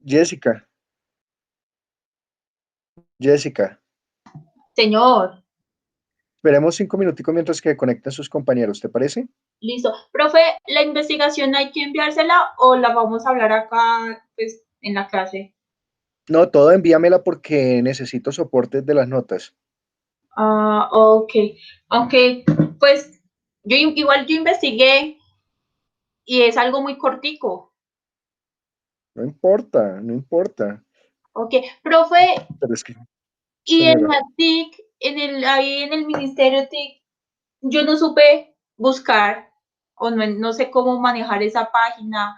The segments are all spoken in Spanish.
Jessica, Jessica, Señor, esperemos 5 minuticos mientras que conecten sus compañeros, ¿te parece? listo. Profe, ¿la investigación hay que enviársela o la vamos a hablar acá, pues, en la clase? No, todo envíamela porque necesito soportes de las notas. Ah, ok. Aunque, pues, igual yo investigué y es algo muy cortico. No importa, no importa. Ok. Profe, Pero es que, y en señora, la TIC, ahí en el Ministerio TIC, yo no supe buscar o no sé cómo manejar esa página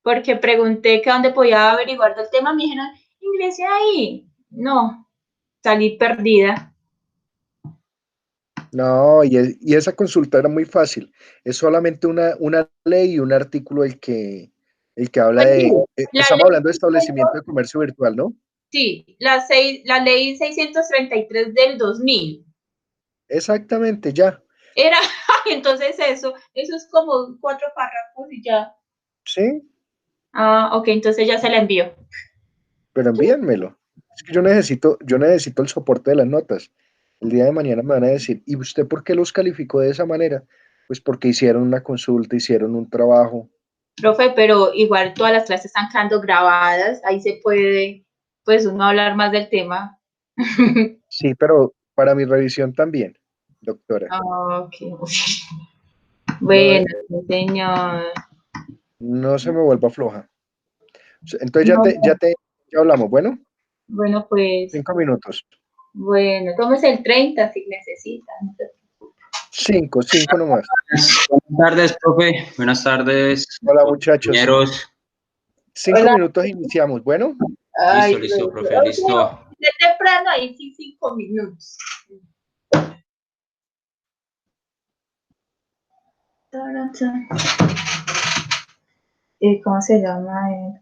porque pregunté que dónde podía averiguar del tema, me dijeron, ingrese ahí. No, salí perdida. no, y esa consulta era muy fácil. Es solamente una ley y un artículo el que habla Pues sí, de, la estamos ley, hablando de establecimiento de comercio virtual, ¿no? sí, la ley 633 del 2000. Exactamente, ya. Era, entonces eso es como 4 párrafos y ya. Sí, Ah, ok, entonces ya se la envío. pero envíenmelo. Es que yo necesito el soporte de las notas. El día de mañana me van a decir, ¿y usted por qué los calificó de esa manera? Pues porque hicieron una consulta, hicieron un trabajo. Profe, pero igual todas las clases están quedando grabadas, ahí se puede, pues uno hablar más del tema. Sí, pero para mi revisión también, doctora. Ok, No, bueno, sí, señor. no se me vuelva floja. Entonces No, ya hablamos. Bueno, bueno, pues, 5 minutos. bueno, tómese el 30 si necesita. Cinco nomás. Buenas tardes, profe. Buenas tardes, Hola, muchachos. compañeros. 5 minutos iniciamos. Bueno, Ay, Listo, listo, profe. profe, listo. De temprano, ahí sí 5 minutos. ¿Cómo se llama?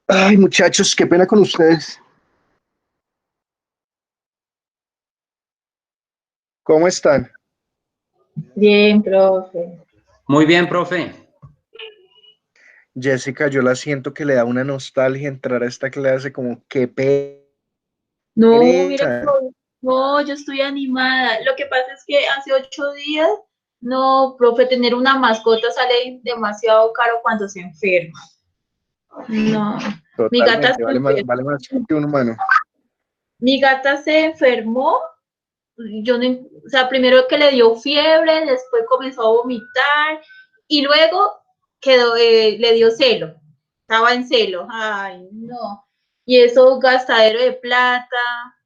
Ay, muchachos, qué pena con ustedes. ¿Cómo están? Bien, profe. Muy bien, profe. Jessica, yo la siento que le da una nostalgia entrar a esta clase, como qué No, mira, pereza. no, yo estoy animada. Lo que pasa es que hace 8 días, no, profe, tener una mascota sale demasiado caro cuando se enferma. No, mi gata Totalmente, se enfermó. vale más que un humano. Mi gata se enfermó. Yo no, o sea, primero que le dio fiebre, después comenzó a vomitar y luego le dio celo. Estaba en celo. Ay, no. Y eso gastadero de plata.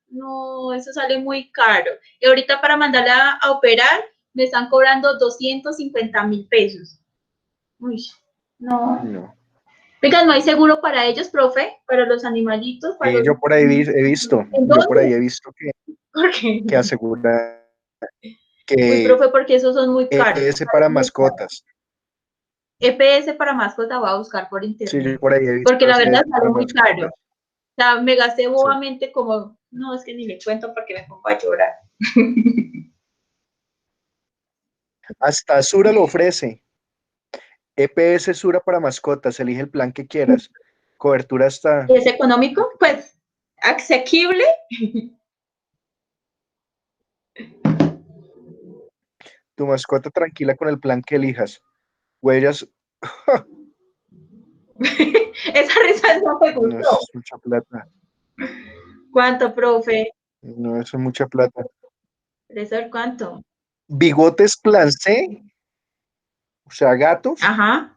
No, eso sale muy caro. Y ahorita para mandarla a operar me están cobrando 250.000 pesos. Uy, no. No. Oiga, ¿no hay seguro para ellos, profe? Para los animalitos, para Y los... yo por ahí he visto, ¿En yo por ahí dónde? he visto ¿Por qué? que asegura Uy, que profe, porque esos son muy caros. EPS para mascotas. EPS para mascota voy a buscar por Sí, yo internet. por ahí he Porque visto la ese verdad para sale muy caro. mascotas. O sea, me gasté Sí. bobamente como, no, es que ni le cuento porque me pongo a llorar. Hasta Sura lo ofrece. EPS Sura para mascotas, elige el plan que quieras. Cobertura hasta... ¿Y es económico? Pues, asequible. Tu mascota tranquila con el plan que elijas. Huellas, Esa risa no me no, eso gustó. es mucha plata. ¿Cuánto, profe? No, eso es mucha plata. ¿Eso cuánto? Bigotes plan C, o sea, gatos, Ajá.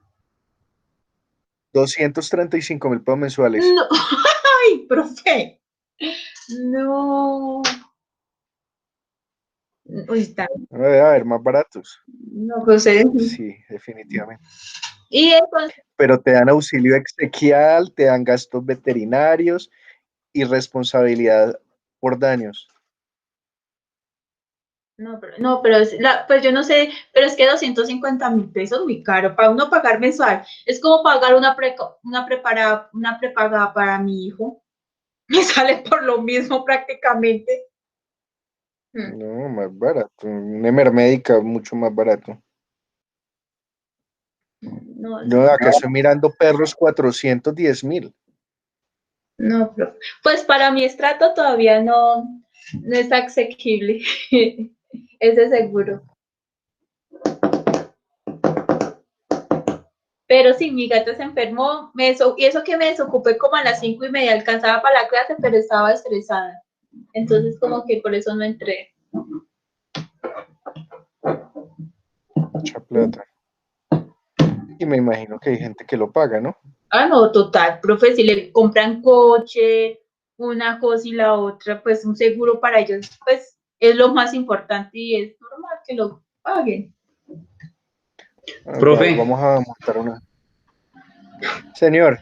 235.000 pesos mensuales. No, ay, profe. No. Uy, está. No debe haber más baratos. No, pues, Sí, definitivamente. y entonces, Pero te dan auxilio exequial, te dan gastos veterinarios y responsabilidad por daños. no, pero pues yo no sé, pero es que 250.000 pesos muy caro para uno pagar mensual. Es como pagar una prepaga para mi hijo. Me sale por lo mismo prácticamente. No, más barato. Una emermédica, mucho más barato. No, No, acá estoy mirando perros 410.000. no, pues para mi estrato todavía no es asequible ese seguro. Pero sí, mi gata se enfermó, y eso que me desocupé como a las 5:30, alcanzaba para la clase, pero estaba estresada. Entonces como que por eso no entré. Mucha plata. Y me imagino que hay gente que lo paga, ¿no? Ah, no, total, profe, si le compran coche, una cosa y la otra, pues un seguro para ellos, pues es lo más importante y es normal que lo paguen. Ya Profe, vamos a montar una. Señor,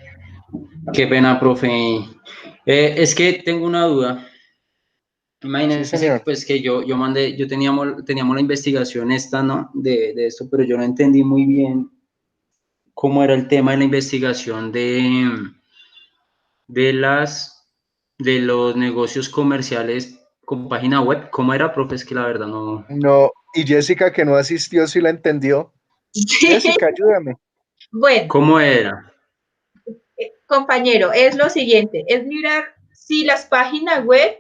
qué pena, profe. Es que tengo una duda. sí, Imagínense, señor. pues que yo mandé, teníamos la investigación esta, ¿no? De esto, pero yo no entendí muy bien cómo era el tema de la investigación de de los negocios comerciales con página web. ¿Cómo era, profe? Es que la verdad no. No, y Jessica que no asistió, sí la entendió. Sí. Jessica, ayúdame. Bueno, ¿Cómo era? compañero, es lo siguiente, es mirar si las páginas web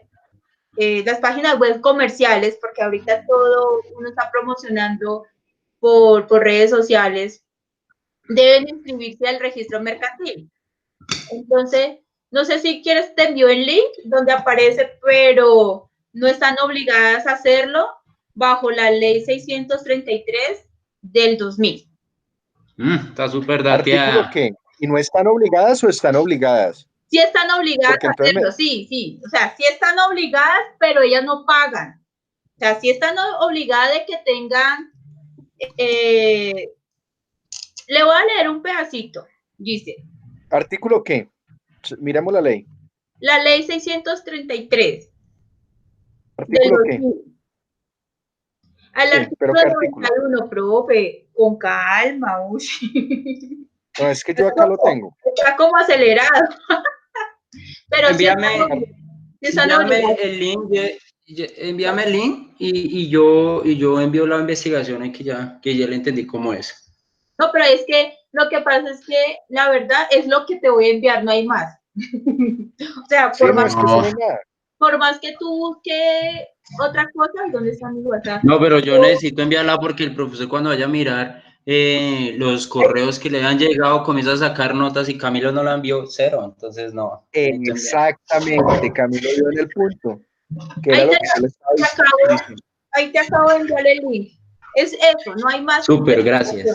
comerciales, porque ahorita todo uno está promocionando por redes sociales, deben inscribirse al registro mercantil. Entonces, no sé si quieres, te envío el link donde aparece, pero no están obligadas a hacerlo bajo la ley 633 del 2000. Está súper ¿Artículo dateada. qué? ¿Y no están obligadas o están obligadas? Sí están obligadas Porque a entonces hacerlo, sí, o sea, sí están obligadas, pero ellas no pagan. O sea, sí están obligadas de que tengan, le voy a leer un pedacito, dice, ¿Artículo qué? Miremos la ley. la ley 633 del ¿Artículo qué? 2000. Al Sí, pero artículo ¿qué artículo? 91, profe, con calma, uy. No, es que yo acá lo tengo. Está como acelerado. Pero Envíame, sí están envíame obligados. el link, envíame el link y yo envío la investigación y que ya le entendí cómo es. No, pero es que lo que pasa es que la verdad es lo que te voy a enviar, no hay más. O sea, Sí, no, es que eso no es nada. por más que tú busques otra cosa, ¿dónde está mi WhatsApp? No, pero yo necesito enviarla porque el profesor cuando vaya a mirar los correos que le han llegado comienza a sacar notas y Camilo no la envió, cero, entonces no. Exactamente, Camilo dio en el punto, que era Ahí lo te, que yo le estaba diciendo. ahí te acabo de enviar el link. Es eso, no hay más. Súper, gracias.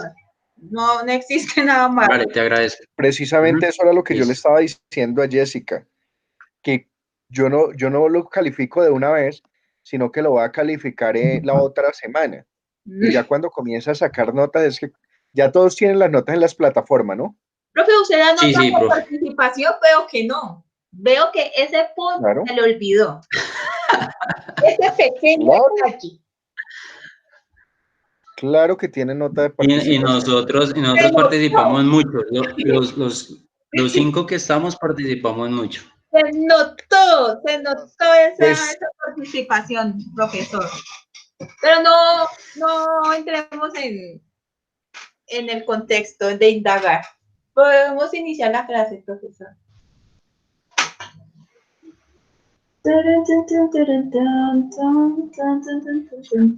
No existe nada más. Vale, te agradezco. Precisamente eso era lo que yo le Listo. estaba diciendo a Jessica, que yo no lo califico de una vez, sino que lo voy a calificar la otra semana. Y ya cuando comienza a sacar notas, es que ya todos tienen las notas en las plataformas, ¿no? Profe, usted da nota Sí, por profe. participación, veo que no. Veo que ese punto Claro. se le olvidó. Ese pequeño detalle. Claro que tienen nota de participación. Y nosotros participamos mucho. Los 5 que estamos participamos mucho. Se notó esa Pues, participación, profesor. Pero no entremos en el contexto de indagar. Podemos iniciar la clase, profesor.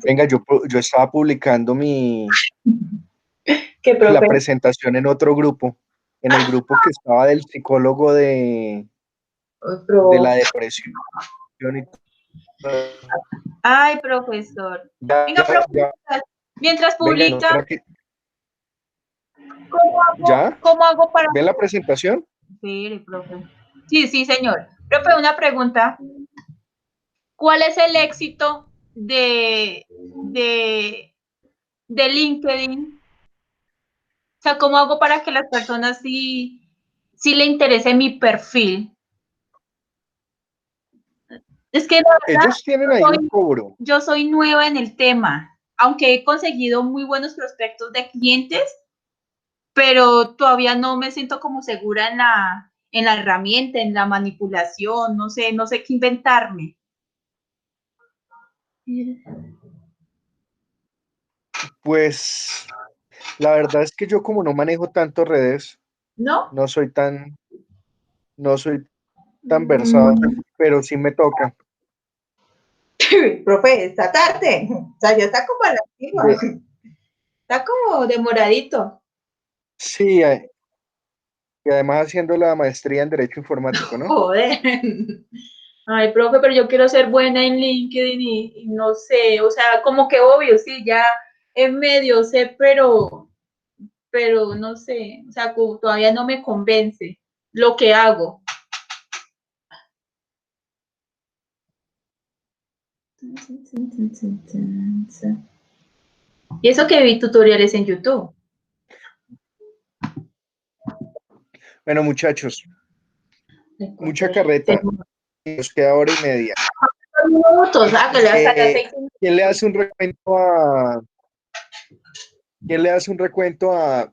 venga, yo estaba publicando ¿Qué, la profe? presentación en otro grupo, en el grupo que estaba del psicólogo de la depresión. Y Ay, profesor. ya, Venga, profesor. Mientras venga, no, publica, ¿ya? ¿cómo hago para...? ¿Ven la presentación? Sí, profe. Sí, señor. Profe, una pregunta. ¿Cuál es el éxito de LinkedIn? O sea, ¿cómo hago para que las personas sí le interese mi perfil? Es que la verdad, Ellos tienen ahí un cobro. yo soy nueva en el tema, aunque he conseguido muy buenos prospectos de clientes, pero todavía no me siento como segura en la herramienta, en la manipulación, no sé qué inventarme. Pues la verdad es que yo como no manejo tanto redes, ¿No? no soy tan versado, pero sí me toca. Profe, esta tarde, o sea, ya está como a la antigua. Está como demoradito. Sí, y además haciendo la maestría en Derecho Informático, ¿no? Joder. Ay, profe, pero yo quiero ser buena en LinkedIn y no sé, o sea, como que obvio, sí, ya en medio sé, pero no sé, o sea, todavía no me convence lo que hago. Y eso que vi tutoriales en YouTube. Bueno, muchachos, mucha carreta, nos queda hora y media. Minutos, hágale hasta las 6. ¿Quién le hace un recuento a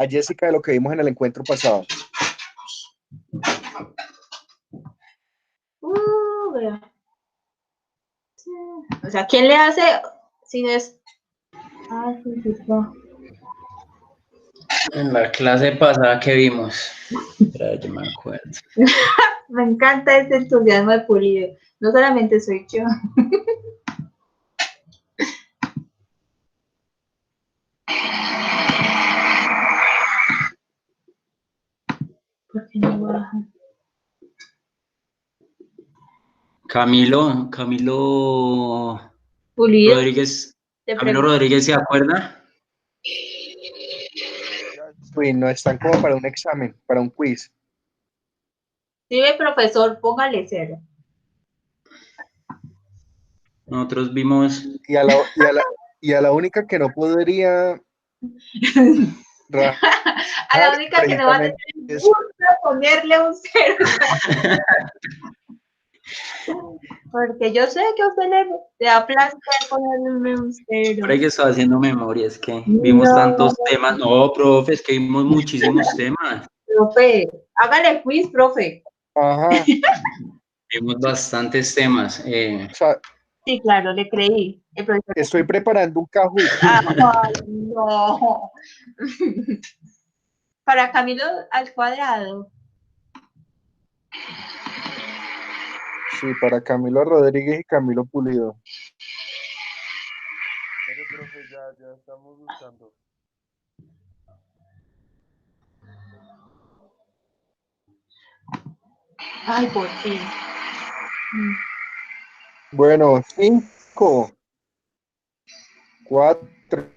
Jessica de lo que vimos en el encuentro pasado? Vea. O sea, ¿quién le hace? Si no es. Ah, sí. En la clase pasada que vimos. Espera, yo me acuerdo. Me encanta este entusiasmo de Pulido. No solamente soy yo. ¿Por qué no baja? Camilo Pulido. Rodríguez. Camilo Rodríguez, ¿se acuerda? Uy, no están como para un examen, para un quiz. Sí, profesor, póngale 0. Nosotros vimos. Y a la única que no podría A la única que no va a tener gusto ponerle un 0. Porque yo sé que a usted le da placer ponerle un membustero. Ahora que estaba haciendo memoria, es que vimos No, tantos temas. No, profe, es que vimos muchísimos temas. profe, hágale quiz, profe. Ajá. Vimos bastantes temas. O sea, Sí, claro, le creí. El profesor estoy preparando un Kahoot. Ay, no. Para Camilo al cuadrado. Sí, para Camilo Rodríguez y Camilo Pulido. Pero, profe, ya estamos buscando. Ay, por fin. Bueno, 5, 4,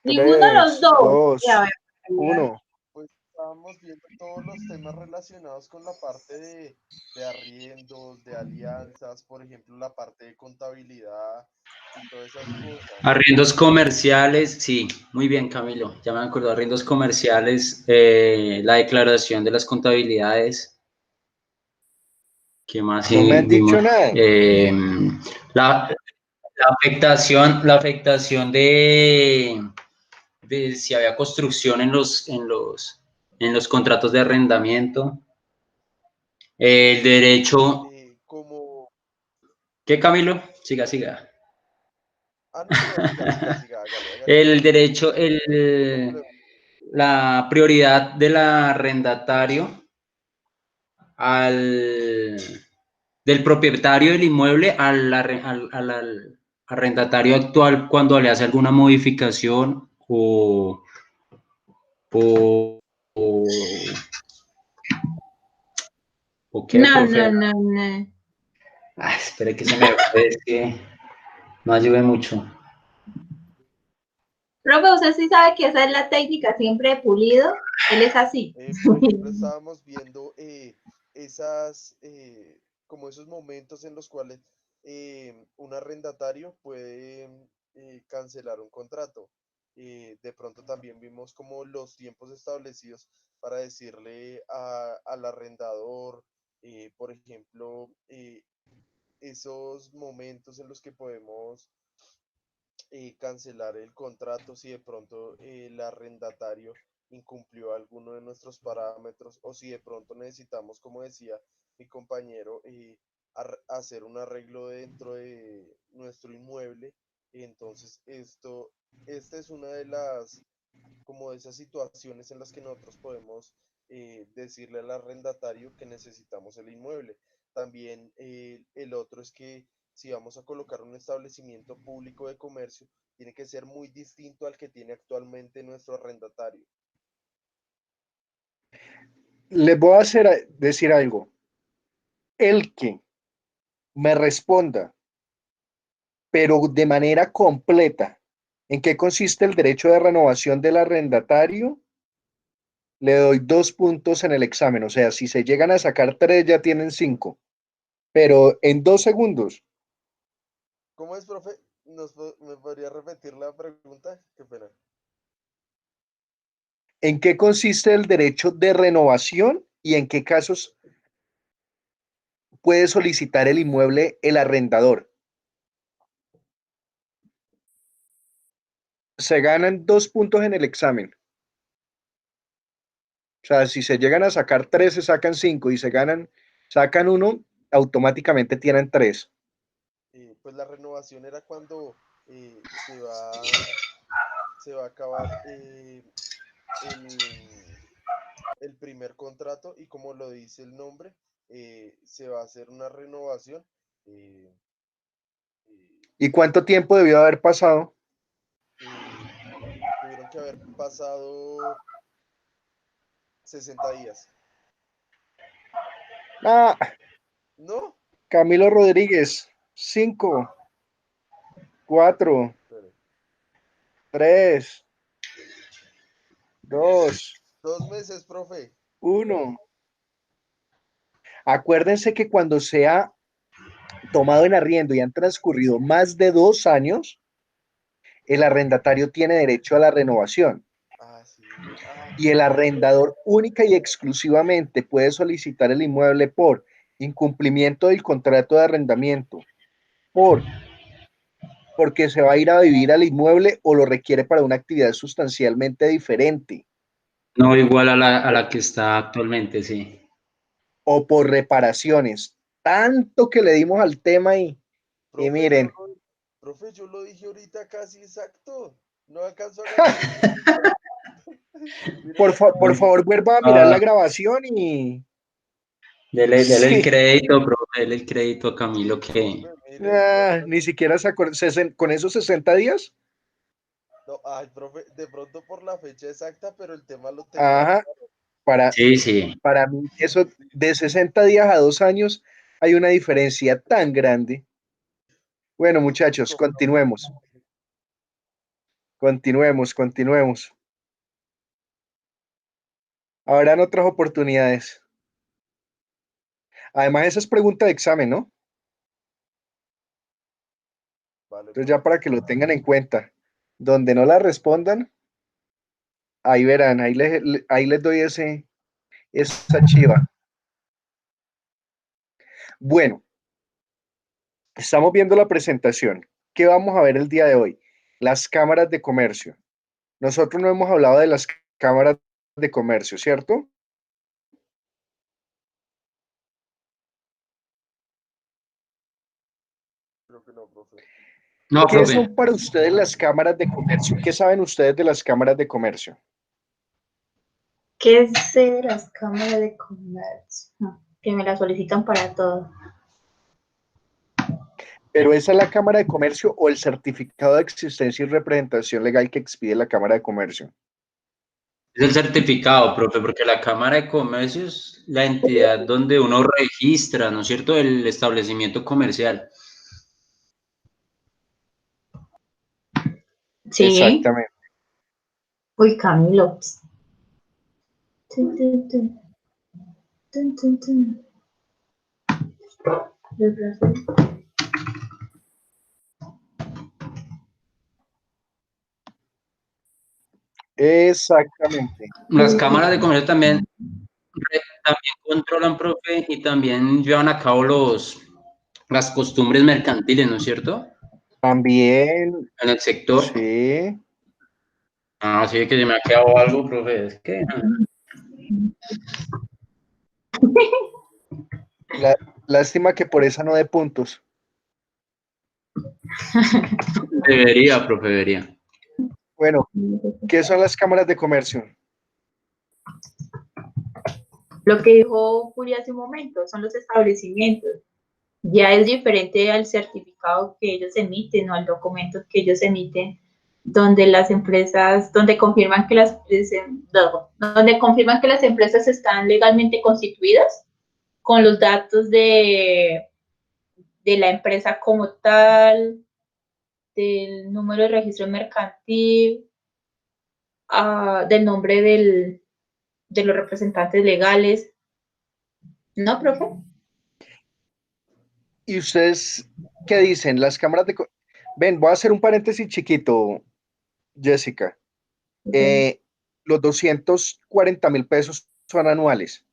Ninguno de los 3, dos. 2, Ya, ver, 1. Pues estábamos viendo todos los temas relacionados con la parte de arriendos, de alianzas, por ejemplo, la parte de contabilidad y todas esas cosas. Arriendos comerciales, sí, muy bien, Camilo. Ya me acuerdo, arriendos comerciales, la declaración de las contabilidades. ¿Qué más No me han vimos? dicho nada. La, la afectación de si había construcción en los contratos de arrendamiento. El derecho. Como... ¿Qué, Camilo? Siga, siga. Ah, no, no, siga, hágale. El derecho, No hay problema. la prioridad del arrendatario del propietario del inmueble al arrendatario actual cuando le hace alguna modificación o, o, o qué, no, profe. no, no, no. Ay, espere que se me fue, es que no ayude mucho. Profe, usted sí sabe que esa es la técnica siempre de Pulido. Él es así. Por ejemplo, estábamos viendo esas, como esos momentos en los cuales un arrendatario puede cancelar un contrato. De pronto también vimos como los tiempos establecidos para decirle al arrendador, por ejemplo, esos momentos en los que podemos cancelar el contrato si de pronto el arrendatario incumplió alguno de nuestros parámetros o si de pronto necesitamos, como decía mi compañero, hacer un arreglo dentro de nuestro inmueble. Entonces, esta es una de las, como de esas situaciones en las que nosotros podemos decirle al arrendatario que necesitamos el inmueble. También el otro es que si vamos a colocar un establecimiento público de comercio, tiene que ser muy distinto al que tiene actualmente nuestro arrendatario. Les voy a decir algo. El que me responda, pero de manera completa, en qué consiste el derecho de renovación del arrendatario, le doy 2 puntos en el examen. O sea, si se llegan a sacar 3, ya tienen 5. Pero en 2 segundos, ¿Cómo es, profe? ¿Me podría repetir la pregunta? Qué pena. ¿en qué consiste el derecho de renovación y en qué casos puede solicitar el inmueble el arrendador? Se ganan 2 puntos en el examen. O sea, si se llegan a sacar 3, se sacan 5 y sacan 1, automáticamente tienen 3. Pues la renovación era cuando se va a acabar el, el primer contrato y como lo dice el nombre, se va a hacer una renovación. eh, eh, ¿Y cuánto tiempo debió haber pasado? Tuvieron que haber pasado 60 días. Ah, ¿No? Camilo Rodríguez, 5, 4, Espere. 3, 2, 2 meses, profe. 1. Acuérdense que cuando sea tomado en arriendo y han transcurrido más de 2 años, el arrendatario tiene derecho a la renovación Ah, sí. Ah, y el arrendador única y exclusivamente puede solicitar el inmueble por incumplimiento del contrato de arrendamiento porque se va a ir a vivir al inmueble o lo requiere para una actividad sustancialmente diferente, No igual a la que está actualmente, sí. o por reparaciones. Tanto que le dimos al tema y Profe, miren, profe, yo lo dije ahorita casi exacto. No alcanzo a agarrar el hilo. Mire la por grabación. favor vuelva a mirar Ah, la grabación y dele el sí, crédito, profe, dele el crédito a Camilo que... Profe, mire, no, ni siquiera se acordó, con esos 60 días, no, ay, profe, de pronto por la fecha exacta, pero el tema lo tenía ajá, claro. para, Sí, sí. para mí eso de 60 días a 2 años hay una diferencia tan grande. Bueno, muchachos, continuemos. Continuemos. Habrán otras oportunidades. Además, esa es pregunta de examen, ¿no? Vale, Entonces ya profe. para que lo tengan en cuenta. Donde no la respondan, ahí verán, ahí les doy esa chiva. Bueno, estamos viendo la presentación. ¿Qué vamos a ver el día de hoy? Las cámaras de comercio. Nosotros no hemos hablado de las cámaras de comercio, ¿cierto? Creo que no, profe. No, ¿Qué profe. son para ustedes las cámaras de comercio? ¿Qué saben ustedes de las cámaras de comercio? ¿Qué es de las cámaras de comercio? Que me la solicitan para todo. Pero esa es la Cámara de Comercio o el certificado de existencia y representación legal que expide la Cámara de Comercio. Es el certificado, profe, porque la Cámara de Comercio es la entidad donde uno registra, ¿no es cierto?, el establecimiento comercial. Sí. Exactamente. Uy, Camilo. Tun, tun, tun. Tun, tun, tun. Exactamente. Las cámaras de comercio también, también controlan, profe, y también llevan a cabo las costumbres mercantiles, ¿no es cierto?, También, en el sector. sí. Ah, sí, que se me ha quedado algo, profe, es que Lástima que por esa no de puntos. debería, profe, debería. Bueno, ¿qué son las cámaras de comercio? Lo que dijo Juli hace un momento, son los establecimientos. Ya es diferente al certificado que ellos emiten o al documento que ellos emiten, donde las empresas, donde confirman que donde confirman que las empresas están legalmente constituidas con los datos de la empresa como tal, del número de registro mercantil, del nombre de los representantes legales. ¿No, profe? ¿Y ustedes qué dicen? Las cámaras de... Ven, voy a hacer un paréntesis chiquito, Jessica. Los 240.000 pesos son anuales.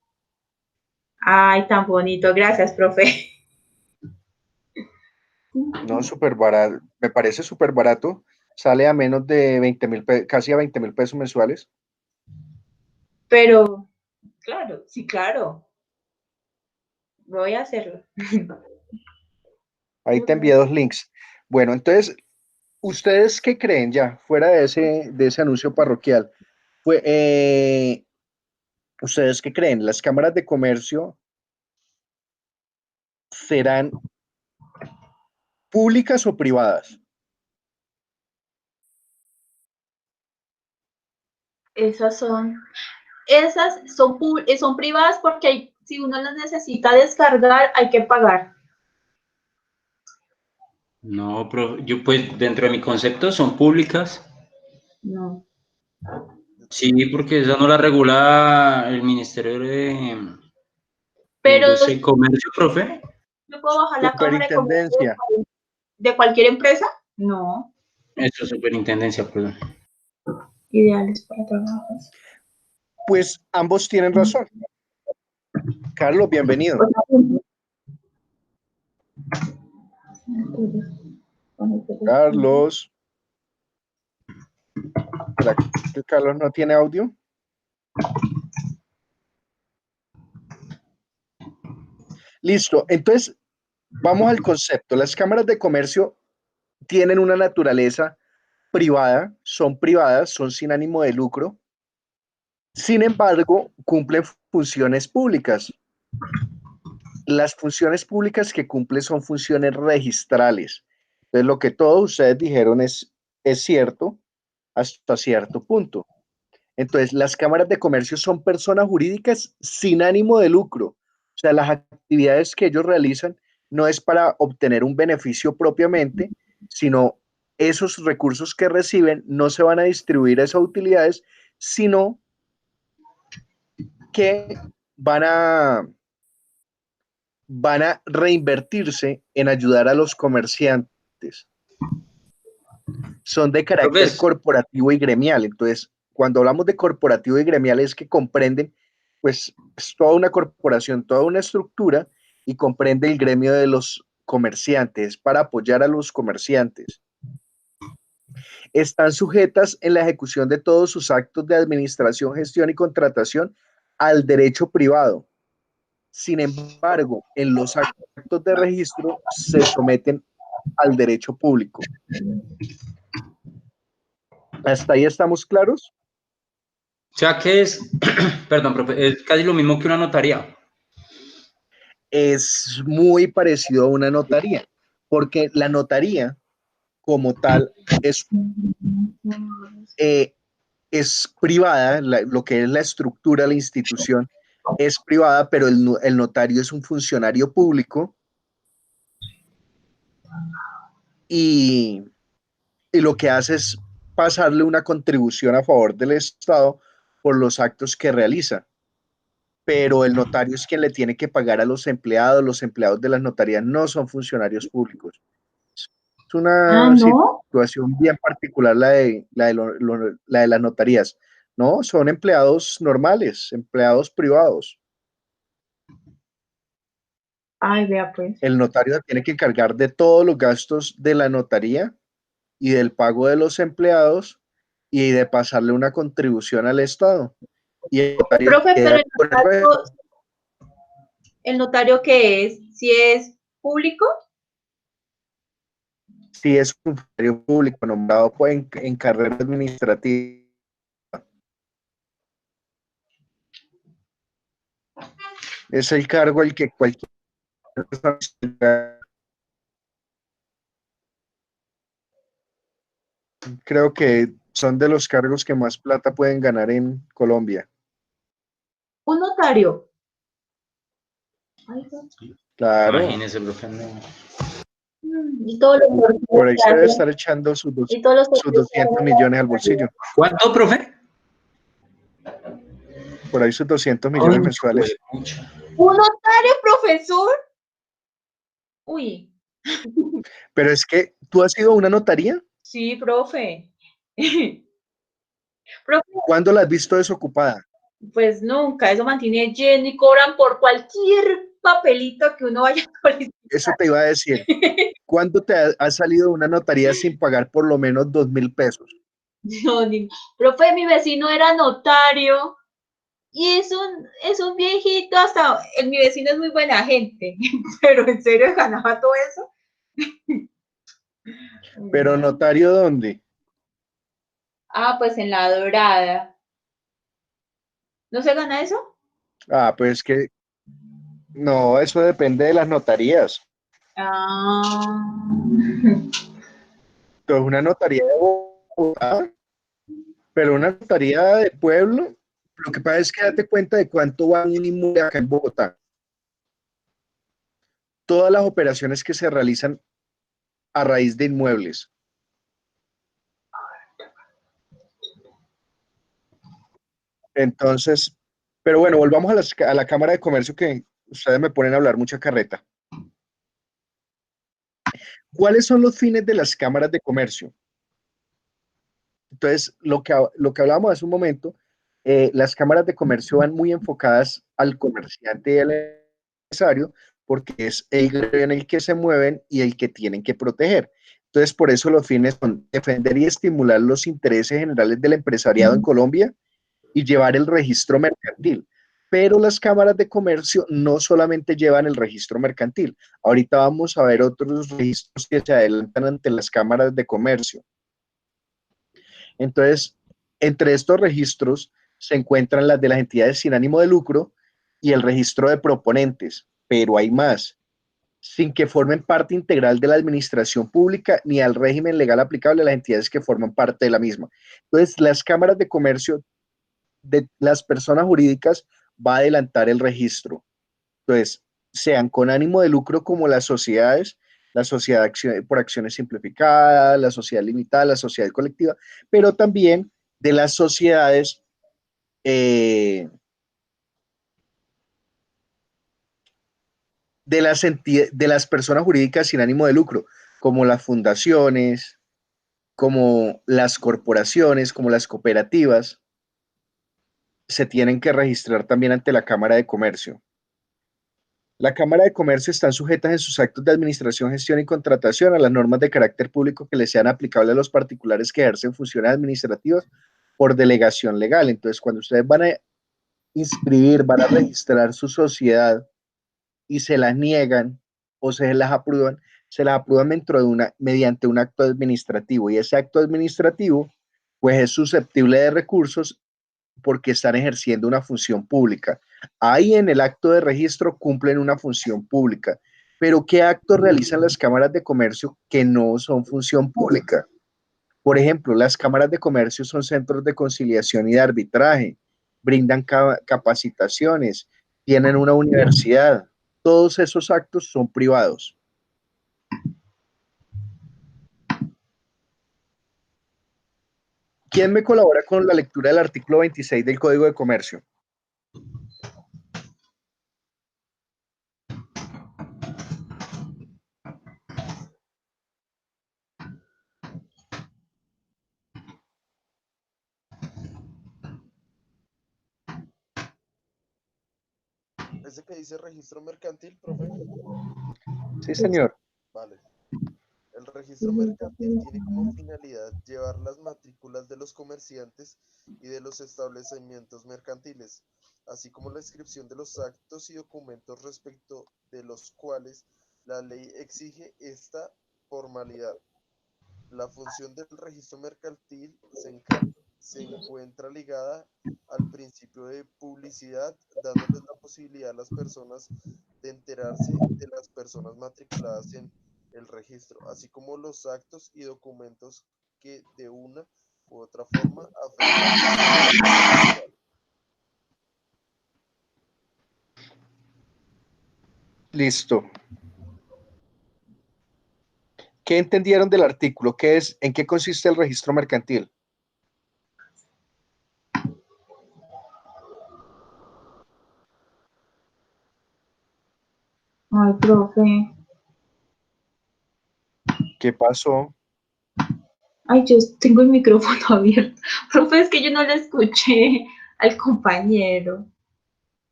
Ay, tan bonito. Gracias, profe. No, súper barato. Me parece súper barato. Sale a menos de 20.000, casi a 20.000 pesos mensuales. Pero, claro, sí, claro. Voy a hacerlo. Ahí te envié 2 links. Bueno, entonces, ¿ustedes qué creen ya, fuera de ese anuncio parroquial? Fue, ¿Ustedes qué creen? ¿Las cámaras de comercio serán públicas o privadas? Esas son, son privadas porque si uno las necesita descargar, hay que pagar. No, profe, yo pues dentro de mi concepto son públicas. No. Sí, porque esa no la regula el Ministerio de Pero Industria y Comercio, profe. ¿yo puedo bajar la cámara de comercio Superintendencia. de cualquier empresa? No. Eso es superintendencia, perdón. Ideales para trabajos. Pues ambos tienen razón. Carlos, bienvenido. Carlos. ¿Será que Carlos no tiene audio? Listo. Entonces, vamos al concepto. Las cámaras de comercio tienen una naturaleza privada, son privadas, son sin ánimo de lucro. Sin embargo, cumplen funciones públicas. Las funciones públicas que cumplen son funciones registrales. Entonces, lo que todos ustedes dijeron es cierto hasta cierto punto. Entonces, las cámaras de comercio son personas jurídicas sin ánimo de lucro. O sea, las actividades que ellos realizan no es para obtener un beneficio propiamente, sino esos recursos que reciben no se van a distribuir a esas utilidades, sino que van a reinvertirse en ayudar a los comerciantes. Son de carácter corporativo y gremial. Entonces, cuando hablamos de corporativo y gremial es que comprenden, pues, es toda una corporación, toda una estructura y comprende el gremio de los comerciantes para apoyar a los comerciantes. Están sujetas en la ejecución de todos sus actos de administración, gestión y contratación al derecho privado. Sin embargo, en los actos de registro se someten al derecho público. ¿Hasta ahí estamos claros? O sea que es, perdón, profe, es casi lo mismo que una notaría. Es muy parecido a una notaría, porque la notaría como tal es privada, lo que es la estructura, la institución es privada, pero el notario es un funcionario público y lo que hace es pasarle una contribución a favor del Estado por los actos que realiza. Pero el notario es quien le tiene que pagar a los empleados de las notarías no son funcionarios públicos. Es una ¿no? situación bien particular la de las notarías. No, son empleados normales, empleados privados. Ay, vea pues. El notario tiene que encargar de todos los gastos de la notaría y del pago de los empleados y de pasarle una contribución al Estado. Y el notario Profe, queda pero ¿el notario qué es? ¿Si es público? si es un funcionario público nombrado en carrera administrativa. Es el cargo al que cualquier persona, creo que son de los cargos que más plata pueden ganar en Colombia. ¿Un notario? Ay, Claro. Imagínese, profe. No. Y todos los Por ahí se debe estar echando sus 200 millones al bolsillo. ¿Cuánto, profe? Por ahí sus 200 millones mensuales. ¿Un notario, profesor? Uy. Pero es que, ¿tú has ido a una notaría? Sí, profe. Profe, ¿Cuándo la has visto desocupada? pues nunca, eso mantiene lleno y cobran por cualquier papelito que uno vaya a solicitar. Eso te iba a decir. ¿Cuándo te has salido de una notaría sin pagar por lo menos 2.000 pesos? No, profe, mi vecino era notario y es un viejito, hasta mi vecino es muy buena gente, pero en serio ganaba todo eso. ¿Pero notario dónde? Ah, pues en La Dorada. ¿No se gana eso? Ah, pues que no, eso depende de las notarías. Ah. Entonces, una notaría de Bogotá, pero una notaría de pueblo, lo que pasa es que date cuenta de cuánto va un inmueble acá en Bogotá. Todas las operaciones que se realizan a raíz de inmuebles. Entonces, pero bueno, volvamos a la Cámara de Comercio que ustedes me ponen a hablar mucha carreta. ¿Cuáles son los fines de las cámaras de comercio? Entonces, lo que hablábamos hace un momento, las cámaras de comercio van muy enfocadas al comerciante y al empresario, porque es el gremio en el que se mueven y el que tienen que proteger. Entonces, por eso los fines son defender y estimular los intereses generales del empresariado en Colombia y llevar el registro mercantil. Pero las cámaras de comercio no solamente llevan el registro mercantil. Ahorita vamos a ver otros registros que se adelantan ante las cámaras de comercio. Entonces, entre estos registros se encuentran las de las entidades sin ánimo de lucro y el registro de proponentes, pero hay más, sin que formen parte integral de la administración pública ni al régimen legal aplicable a las entidades que forman parte de la misma. Entonces, las cámaras de comercio de las personas jurídicas va a adelantar el registro. Entonces, sean con ánimo de lucro como las sociedades, la sociedad por acciones simplificadas, la sociedad limitada, la sociedad colectiva, pero también de las sociedades de las personas jurídicas sin ánimo de lucro, como las fundaciones, como las corporaciones, como las cooperativas, se tienen que registrar también ante la Cámara de Comercio. La Cámara de Comercio están sujetas en sus actos de administración, gestión y contratación a las normas de carácter público que les sean aplicables a los particulares que ejercen funciones administrativas por delegación legal. Entonces, cuando ustedes van a inscribir, van a registrar su sociedad y se las niegan o se las aprueban dentro de mediante un acto administrativo, y ese acto administrativo pues es susceptible de recursos porque están ejerciendo una función pública. Ahí en el acto de registro cumplen una función pública. Pero ¿qué actos realizan las cámaras de comercio que no son función pública? Por ejemplo, las cámaras de comercio son centros de conciliación y de arbitraje, brindan capacitaciones, tienen una universidad. Todos esos actos son privados. ¿Quién me colabora con la lectura del artículo 26 del Código de Comercio? ¿Ese que dice registro mercantil, profe? Sí, señor. Vale. El registro mercantil tiene como finalidad llevar las matrículas de los comerciantes y de los establecimientos mercantiles, así como la inscripción de los actos y documentos respecto de los cuales la ley exige esta formalidad. La función del registro mercantil se encuentra ligada al principio de publicidad, dándoles la posibilidad a las personas de enterarse de las personas matriculadas en el registro, así como los actos y documentos que de una u otra forma afectan su vida. Listo. ¿Qué entendieron del artículo? ¿Qué es? ¿En qué consiste el registro mercantil? Ay, profe. ¿Qué pasó? Ay, yo tengo el micrófono abierto. Profe, es que yo no le escuché al compañero.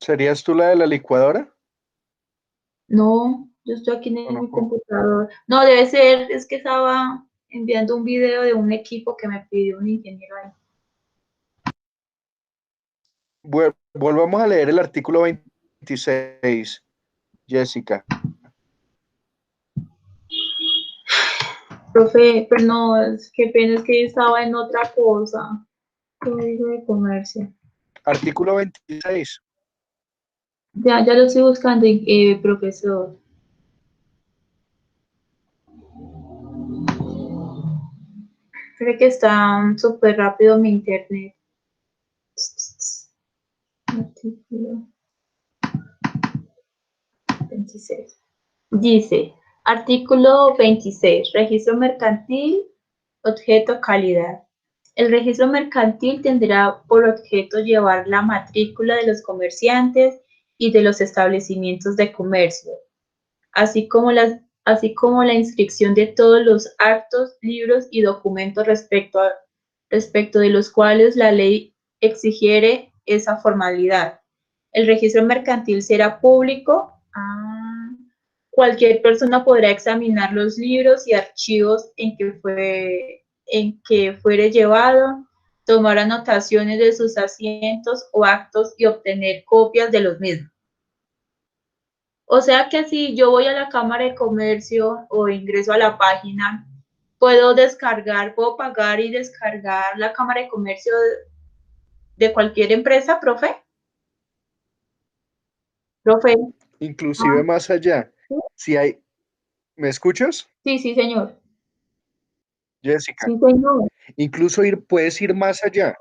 ¿Serías tú la de la licuadora? No, yo estoy aquí en ¿O no? mi computador. No, debe ser, es que estaba enviando un video de un equipo que me pidió un ingeniero ahí. Volvamos a leer el artículo 26, Jessica. Profe, pero no, es que pena, es que yo estaba en otra cosa. Código de comercio. Artículo 26. Ya lo estoy buscando, profesor. Creo que está súper rápido mi internet. Artículo 26. Dice, artículo 26, registro mercantil, objeto calidad. El registro mercantil tendrá por objeto llevar la matrícula de los comerciantes y de los establecimientos de comercio, así como la inscripción de todos los actos, libros y documentos respecto de los cuales la ley exigiere esa formalidad. El registro mercantil será público. cualquier persona podrá examinar los libros y archivos en que fuere llevado, tomar anotaciones de sus asientos o actos y obtener copias de los mismos. O sea que si yo voy a la Cámara de Comercio o ingreso a la página, puedo pagar y descargar la Cámara de Comercio de cualquier empresa, profe. Profe. Inclusive más allá, si hay, ¿me escuchas, Sí, sí, señor. Jessica? Sí, señor. Incluso puedes ir más allá.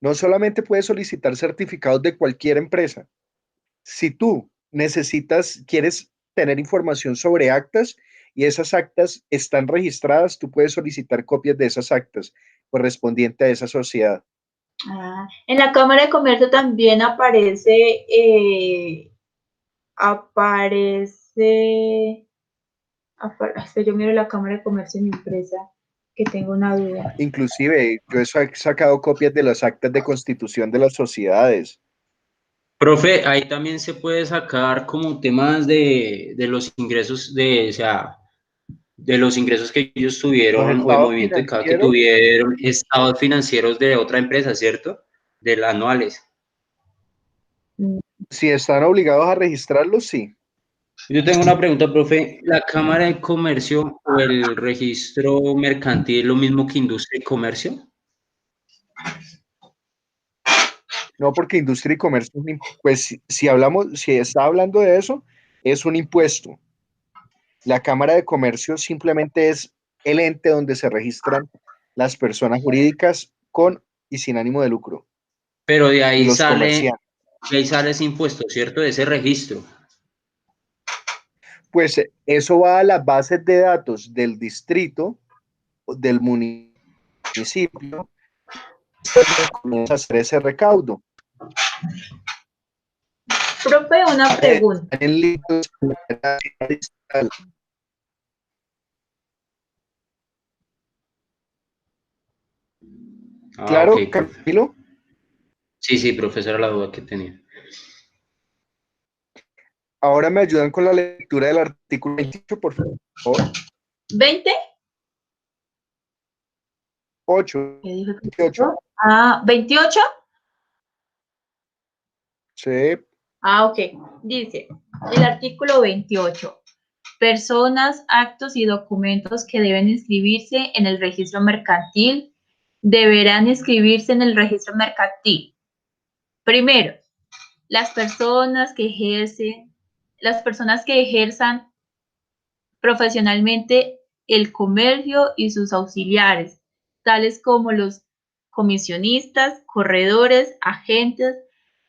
No solamente puedes solicitar certificados de cualquier empresa. Si tú quieres tener información sobre actas y esas actas están registradas, tú puedes solicitar copias de esas actas correspondiente a esa sociedad. En la Cámara de Comercio también aparece yo miro la Cámara de Comercio en mi empresa, que tengo una duda. Inclusive, yo he sacado copias de las actas de constitución de las sociedades. Profe, ahí también se puede sacar como temas de los ingresos o sea, de los ingresos que ellos Los tuvieron o el estados movimiento de caja que financieros, tuvieron, estados financieros de otra empresa, ¿cierto? De las anuales. si están obligados a registrarlos, sí. Yo tengo una pregunta, profe. ¿La Cámara de Comercio o el registro mercantil es lo mismo que industria y comercio? No, porque industria y comercio, pues si está hablando de eso, es un impuesto. La Cámara de Comercio simplemente es el ente donde se registran las personas jurídicas con y sin ánimo de lucro Pero y los comerciantes. de ahí sale ese impuesto, ¿cierto? De ese registro. Pues eso va a las bases de datos del distrito, del municipio, comienza a hacer ese recaudo. Profe, una pregunta. En libros, Ah, ok, claro, profe. Camilo. Sí, sí, profesora, la duda que tenía. Ahora me ayudan con la lectura del artículo 28, por favor. ¿20? 8. ¿Qué dijo? 28. 28. Sí. Ok. Dice, el artículo 28. Personas, actos y documentos que deben inscribirse en el registro mercantil deberán inscribirse en el registro mercantil. Primero, las personas que ejerzan profesionalmente el comercio y sus auxiliares, tales como los comisionistas, corredores, agentes,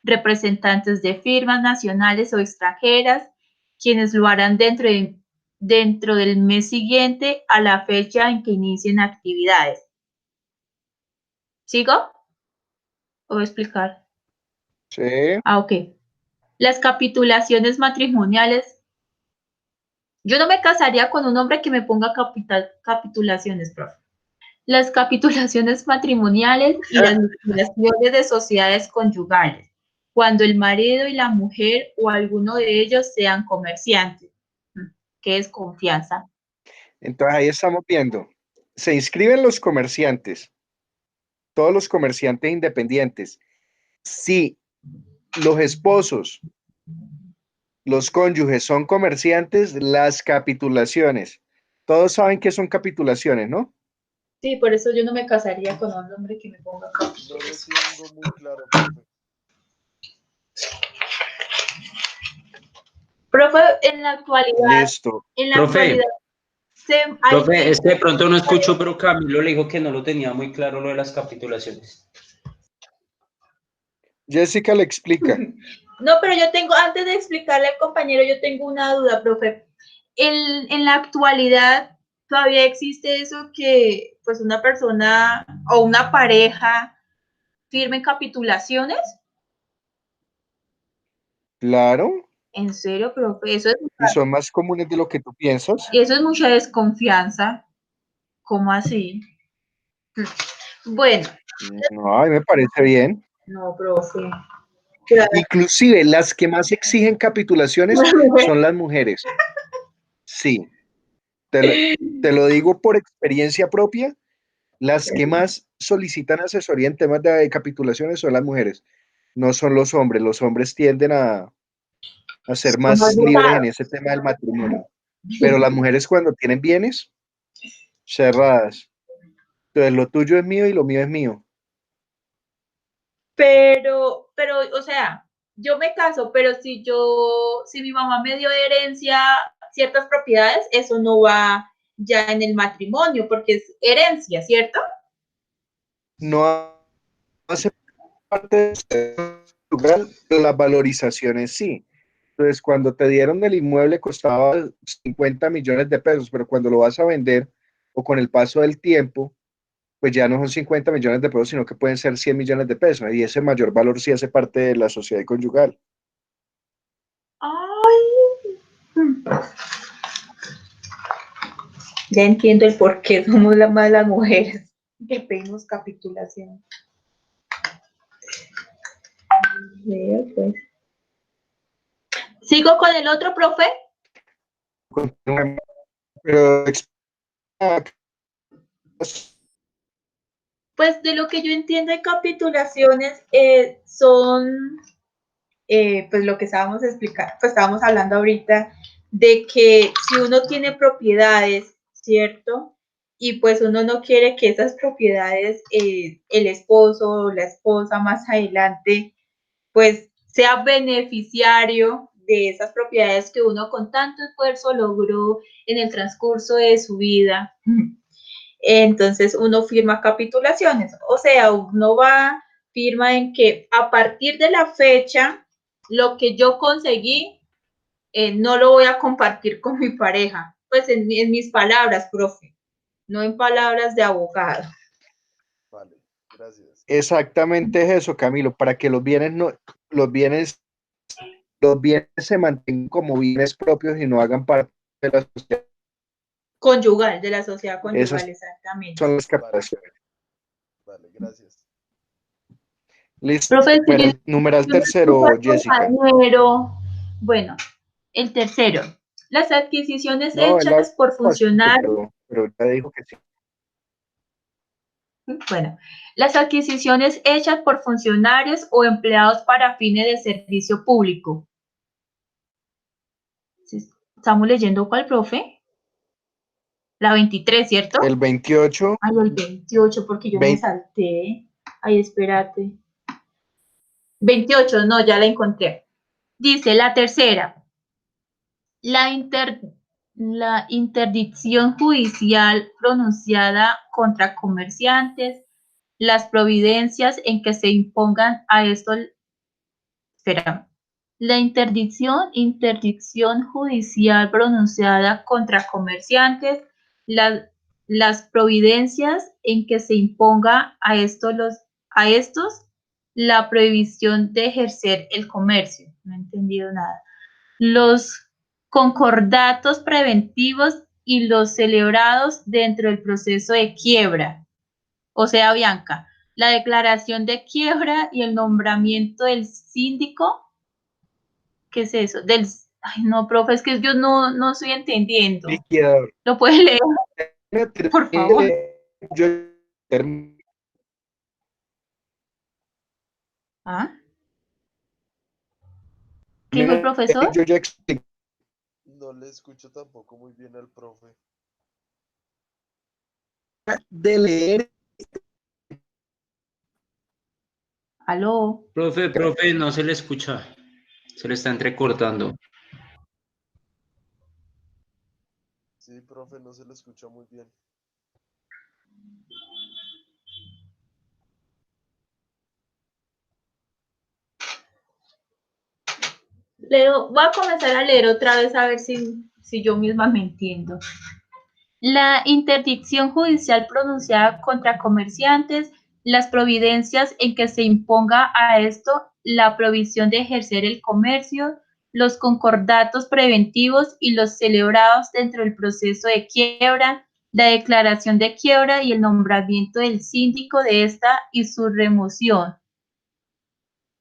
representantes de firmas nacionales o extranjeras, quienes lo harán dentro del mes siguiente a la fecha en que inicien actividades. ¿Sigo? ¿O voy a explicar? Sí. Ok. Las capitulaciones matrimoniales. Yo no me casaría con un hombre que me ponga capitulaciones, profe. Las capitulaciones matrimoniales y las liquidaciones de sociedades conyugales, cuando el marido y la mujer o alguno de ellos sean comerciantes. ¿Qué es confianza? Entonces ahí estamos viendo. Se inscriben los comerciantes, todos los comerciantes independientes. Si los esposos, los cónyuges son comerciantes, las capitulaciones. Todos saben que son capitulaciones, ¿no? Sí, por eso yo no me casaría con un hombre que me ponga No lo capitulaciones. tengo muy claro, profe. Profe, en la actualidad, Listo. Profe, hay profe, es que de pronto no escucho, pero Camilo le dijo que no lo tenía muy claro lo de las capitulaciones. Jessica le explica. No, pero yo tengo, antes de explicarle al compañero, yo tengo una duda, profe. En la actualidad, ¿todavía existe eso que pues una persona o una pareja firmen capitulaciones? Claro. ¿En serio, profe? Y son más comunes de lo que tú piensas. Eso es mucha desconfianza. ¿Cómo así? Bueno, No, a mí me parece bien. no, profe. Inclusive las que más exigen capitulaciones son las mujeres. Sí, te lo, te lo digo por experiencia propia. Las que más solicitan asesoría en temas de capitulaciones son las mujeres, no son los hombres. Los hombres tienden a ser Son más más libres en dotados. ese tema del matrimonio. Pero las mujeres cuando tienen bienes, cerradas. Entonces lo tuyo es mío y lo mío es mío. Pero, o sea, yo me caso, pero si mi mamá me dio de herencia ciertas propiedades, eso no va ya en el matrimonio, porque es herencia, ¿cierto? No hace parte de ese lugar, pero las valorizaciones sí. Entonces, cuando te dieron el inmueble costaba 50 millones de pesos, pero cuando lo vas a vender o con el paso del tiempo, pues ya no son 50 millones de pesos, sino que pueden ser 100 millones de pesos. Y ese mayor valor sí hace parte de la sociedad conyugal. Ay, ya entiendo el por qué somos las malas mujeres que pedimos capitulación. Veo, pues. ¿Sigo con el otro, profe? Pero Pues de lo que yo entiendo de capitulaciones son, pues lo que estábamos explicando, pues estábamos hablando ahorita de que si uno tiene propiedades, ¿cierto? Y pues uno no quiere que esas propiedades, el esposo o la esposa más adelante, pues sea beneficiario de esas propiedades que uno con tanto esfuerzo logró en el transcurso de su vida. Entonces uno firma capitulaciones, o sea, uno va, firma en que a partir de la fecha, lo que yo conseguí, no lo voy a compartir con mi pareja, pues en mis palabras, profe, no en palabras de abogado. Vale, gracias. exactamente es eso, Camilo, para que los bienes no, los bienes, los bienes se mantengan como bienes propios y no hagan parte de la sociedad. Conyugal, de la sociedad conyugal, Esas exactamente. son las Vale, captaciones. vale, gracias. Listo. Profe, Numeral tercero, Jessica. compañero, bueno, el tercero, las adquisiciones No, él hechas por bastante, funcionarios. pero ya dijo que sí. Bueno, las adquisiciones hechas por funcionarios o empleados para fines de servicio público. ¿Estamos leyendo cuál, profe? La 23, ¿cierto? El 28, Ay, el 28, porque yo me 20, salté. Ay, espérate. 28, no, ya la encontré. Dice la tercera, la, la interdicción judicial pronunciada contra comerciantes, las providencias en que se impongan a estos, espera, la interdicción judicial pronunciada contra comerciantes, las providencias en que se imponga a estos la prohibición de ejercer el comercio. No he entendido nada. Los concordatos preventivos y los celebrados dentro del proceso de quiebra. O sea, Bianca, la declaración de quiebra y el nombramiento del síndico. ¿Qué es eso? Ay, no, profe, es que yo no estoy entendiendo. liquidador. ¿Lo puedes leer, por favor? Yo termino. ¿Ah? ¿Qué dijo el profesor? Yo ya expliqué No le escucho tampoco muy bien al profe. de leer. Aló. Profe, no se le escucha. Se le está entrecortando. Sí, profe, no se lo escucha muy bien. Voy a comenzar a leer otra vez a ver si yo misma me entiendo. La interdicción judicial pronunciada contra comerciantes, las providencias en que se imponga a esto la provisión de ejercer el comercio, los concordatos preventivos y los celebrados dentro del proceso de quiebra, la declaración de quiebra y el nombramiento del síndico de esta y su remoción,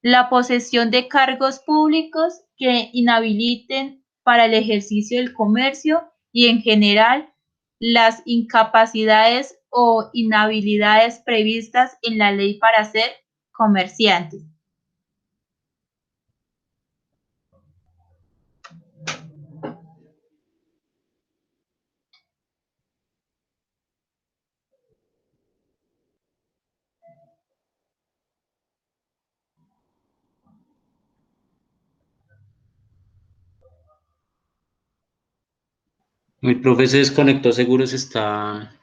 la posesión de cargos públicos que inhabiliten para el ejercicio del comercio y en general las incapacidades o inhabilidades previstas en la ley para ser comerciantes. El profe se desconectó, seguro se está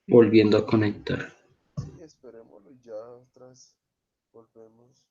volviendo a conectar. Sí, esperémoslo y ya otra vez volvemos.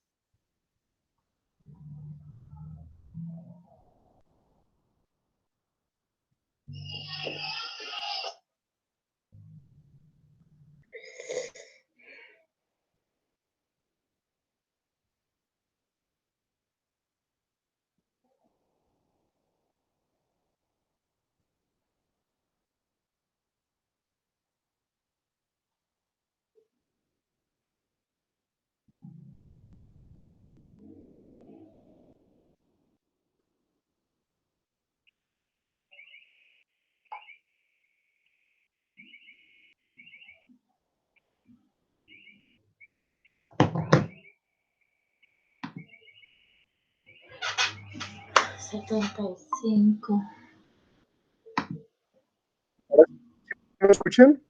¿Me escuchan?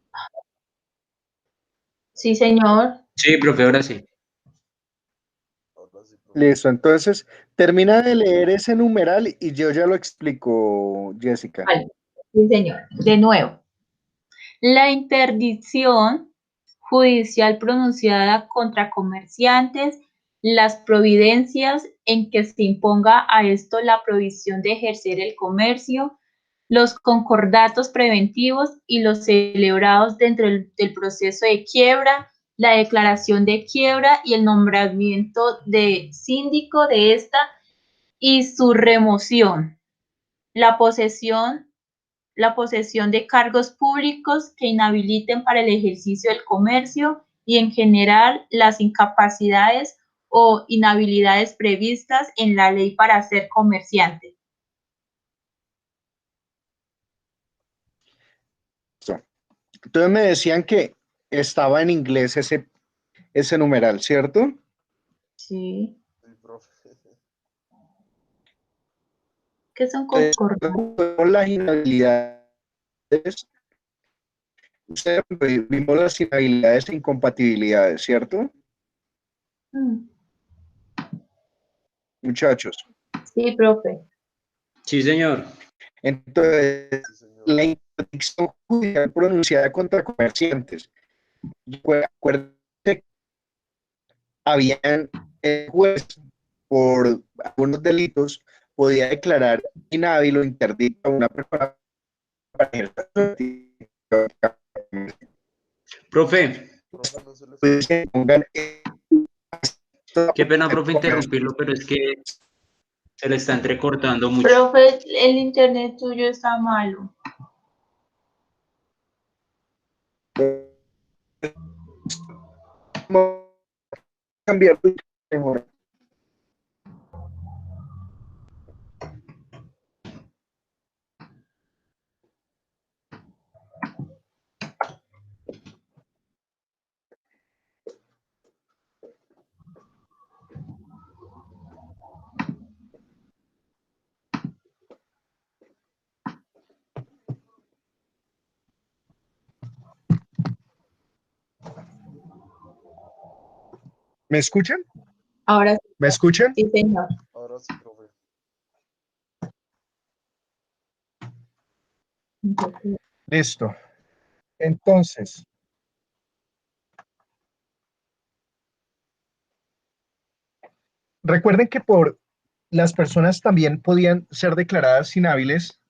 Sí, señor. Sí, profe, ahora sí. Ahora sí, profe. Listo, entonces termina de leer ese numeral y yo ya lo explico, Jessica. Vale. Sí, señor. De nuevo. La interdicción judicial pronunciada contra comerciantes, las providencias en que se imponga a esto la prohibición de ejercer el comercio, los concordatos preventivos y los celebrados dentro del proceso de quiebra, la declaración de quiebra y el nombramiento de síndico de esta y su remoción, la posesión de cargos públicos que inhabiliten para el ejercicio del comercio y en general las incapacidades o inhabilidades previstas en la ley para ser comerciante. Entonces me decían que estaba en inglés ese numeral, ¿cierto? Sí. Sí, profe. ¿Qué son Entonces, concordatos? con las inhabilidades, vimos las inhabilidades e incompatibilidades, ¿cierto? Muchachos. Sí, profe. Sí, señor. Entonces, Sí, señor. la interdicción judicial pronunciada contra comerciantes. Acuérdense que habían el juez por algunos delitos podía declarar inhábil o interdicto a una persona para ejercer su actividad. Profe, Profe, no se le Pues, escucha. que pongan qué pena, profe, interrumpirlo, pero es que se le está entrecortando mucho. Profe, el internet tuyo está malo. cambiar mejor. ¿Me escuchan? Ahora ¿Me escuchan? sí, señor. Ahora sí, profe. Listo. Entonces, recuerden que las personas también podían ser declaradas inhábiles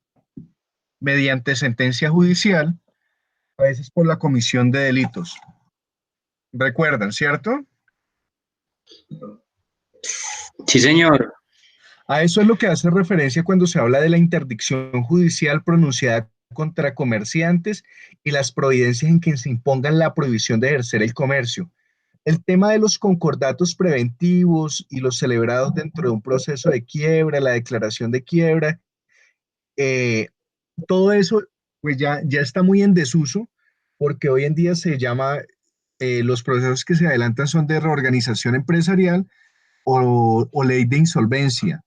mediante sentencia judicial, a veces por la comisión de delitos. ¿Recuerdan, cierto? Sí, señor. A eso es lo que hace referencia cuando se habla de la interdicción judicial pronunciada contra comerciantes y las providencias en que se impongan la prohibición de ejercer el comercio. El tema de los concordatos preventivos y los celebrados dentro de un proceso de quiebra, la declaración de quiebra, todo eso pues ya está muy en desuso porque hoy en día se llama, los procesos que se adelantan son de reorganización empresarial o ley de insolvencia.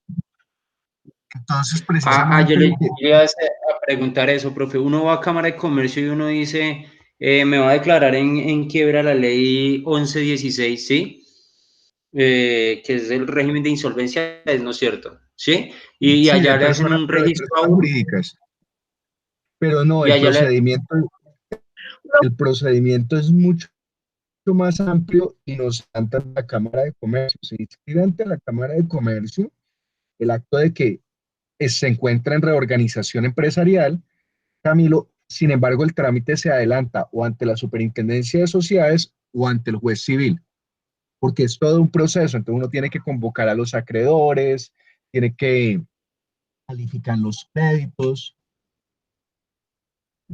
Entonces, Yo precisamente le lo que... iba a preguntar eso, profe. Uno va a Cámara de Comercio y uno dice, me va a declarar en quiebra la ley 1116, ¿sí? Que es el régimen de insolvencia, es no es cierto, ¿sí? Y Sí, de allá le hacen personas, un pero de registro a personas uno jurídicas. Pero no, y allá le... el procedimiento es mucho más amplio y nos ante la Cámara de Comercio. Se inscribe ante la Cámara de Comercio el acto de que se encuentra en reorganización empresarial, Camilo. Sin embargo, el trámite se adelanta o ante la Superintendencia de Sociedades o ante el juez civil, porque es todo un proceso. Entonces uno tiene que convocar a los acreedores, tiene que calificar los créditos,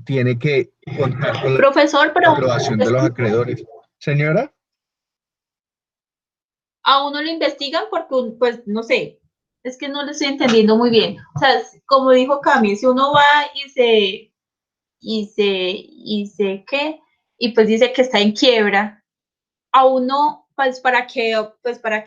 tiene que contar con la Profesor, pero aprobación de los acreedores. Señora, a uno lo investigan porque, pues, no sé, es que no le estoy entendiendo muy bien. O sea, como dijo Cami, si uno va ¿qué? Y pues dice que está en quiebra, a uno, pues para que,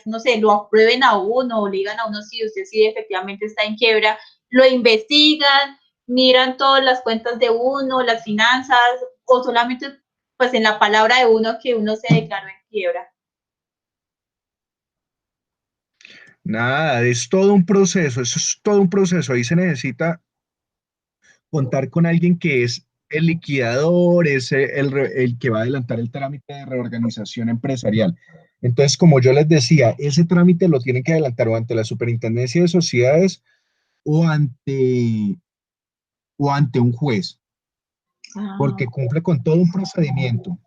no sé, lo aprueben a uno o le digan a uno si usted sí efectivamente está en quiebra, lo investigan, miran todas las cuentas de uno, las finanzas, o solamente, pues en la palabra de uno que uno se declaró en quiebra. nada, es todo un proceso, eso es todo un proceso. Ahí se necesita contar con alguien que es el liquidador, es el que va a adelantar el trámite de reorganización empresarial. Entonces, como yo les decía, ese trámite lo tienen que adelantar o ante la Superintendencia de Sociedades o ante, o ante un juez, Ah, porque cumple con todo un procedimiento.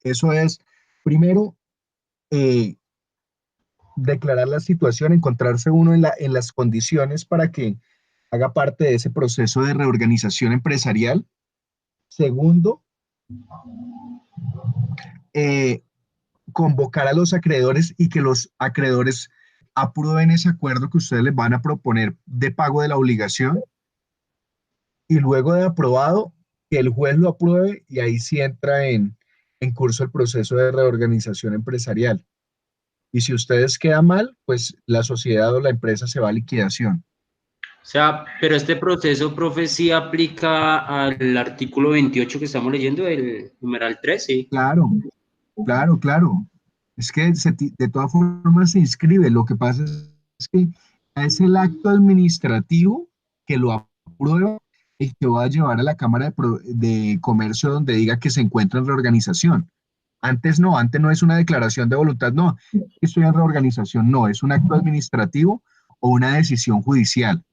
Eso es, primero, eh, declarar la situación, encontrarse uno en las condiciones para que haga parte de ese proceso de reorganización empresarial. Segundo, eh, convocar a los acreedores y que los acreedores aprueben ese acuerdo que ustedes les van a proponer de pago de la obligación y luego de aprobado, que el juez lo apruebe y ahí sí entra en curso el proceso de reorganización empresarial. Y si ustedes quedan mal, pues la sociedad o la empresa se va a liquidación. O sea, pero este proceso, profe, sí aplica al artículo 28 que estamos leyendo, el numeral 3, ¿sí? Claro, claro, claro. Es que de todas formas se inscribe. Lo que pasa es que es el acto administrativo que lo aprueba el que va a llevar a la Cámara de Comercio donde diga que se encuentra en reorganización. Antes no es una declaración de voluntad, no, estoy en reorganización, no, es un acto administrativo o una decisión judicial.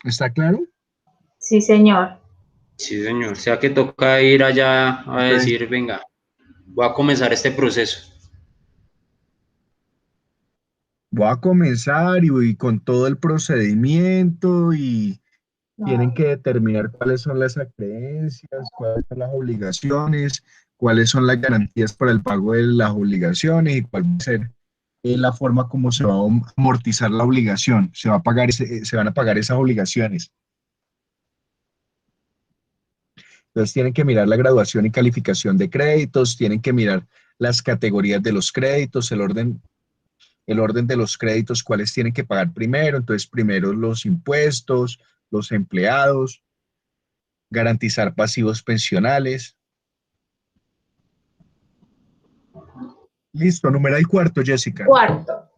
¿Está claro? sí, señor. Sí, señor. O sea que toca ir allá a Entonces, decir, venga, voy a comenzar este proceso. voy a comenzar y voy con todo el procedimiento y tienen que determinar cuáles son las acreencias, cuáles son las obligaciones, cuáles son las garantías para el pago de las obligaciones y cuál va a ser la forma como se va a amortizar la obligación. Se va a pagar se van a pagar esas obligaciones. Entonces tienen que mirar la graduación y calificación de créditos, tienen que mirar las categorías de los créditos, el orden de los créditos, cuáles tienen que pagar primero. Entonces, primero los impuestos, los empleados, garantizar pasivos pensionales. Listo, numeral cuarto, Jessica. Cuarto,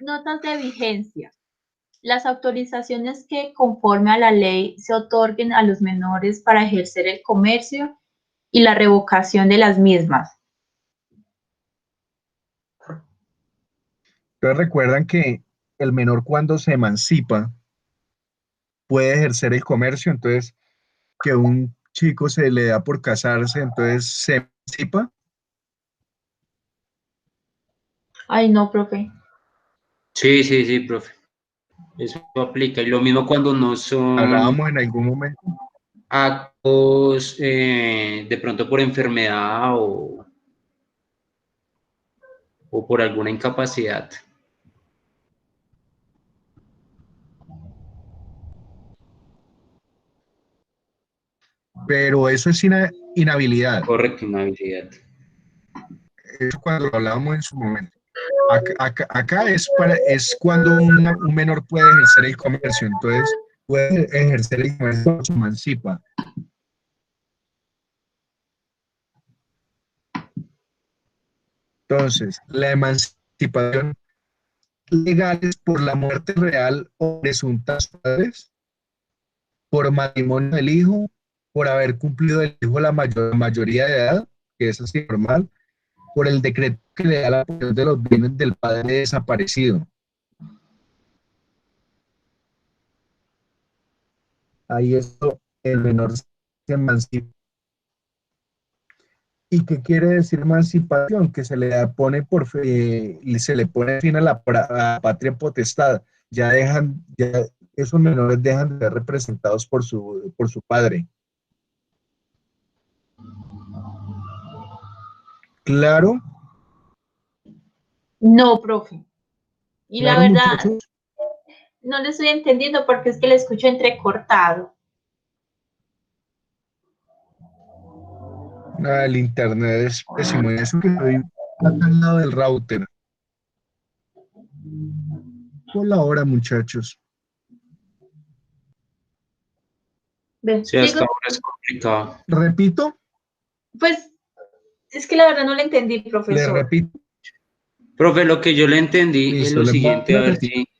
notas de vigencia. Las autorizaciones que conforme a la ley se otorguen a los menores para ejercer el comercio y la revocación de las mismas. Entonces recuerdan que el menor cuando se emancipa puede ejercer el comercio, entonces que un chico se le da por casarse, entonces se emancipa. Ay, no, profe. Sí, sí, sí, profe. Eso aplica. Y lo mismo cuando no son Hablábamos en algún momento. actos de pronto por enfermedad o por alguna incapacidad. pero eso es inhabilidad. Correcto, inhabilidad. Eso cuando lo hablábamos en su momento. Acá es cuando un menor puede ejercer el comercio, entonces puede ejercer el comercio, se emancipa. Entonces, la emancipación legal es por la muerte real o presunta de sus padres, por matrimonio del hijo, por haber cumplido el hijo la mayoría de edad, que es así normal, por el decreto que le da la posesión de los bienes del padre desaparecido. Ahí esto, el menor se emancipa. ¿Y qué quiere decir emancipación? Que se le pone se le pone fin a la patria potestad. Ya esos menores dejan de ser representados por su padre. Claro, No, profe. Y la claro, verdad, muchachos. no le estoy entendiendo porque es que le escucho entrecortado. El internet es pésimo. Y eso que estoy acá al lado del router. Por la hora, muchachos. Ve, Sí, hasta sigo. ahora es complicado. Repito, Pues es que la verdad no le entendí, le profesor. repito. Profe, lo que yo le entendí es Listo, lo les voy siguiente, a a ver repetir. si...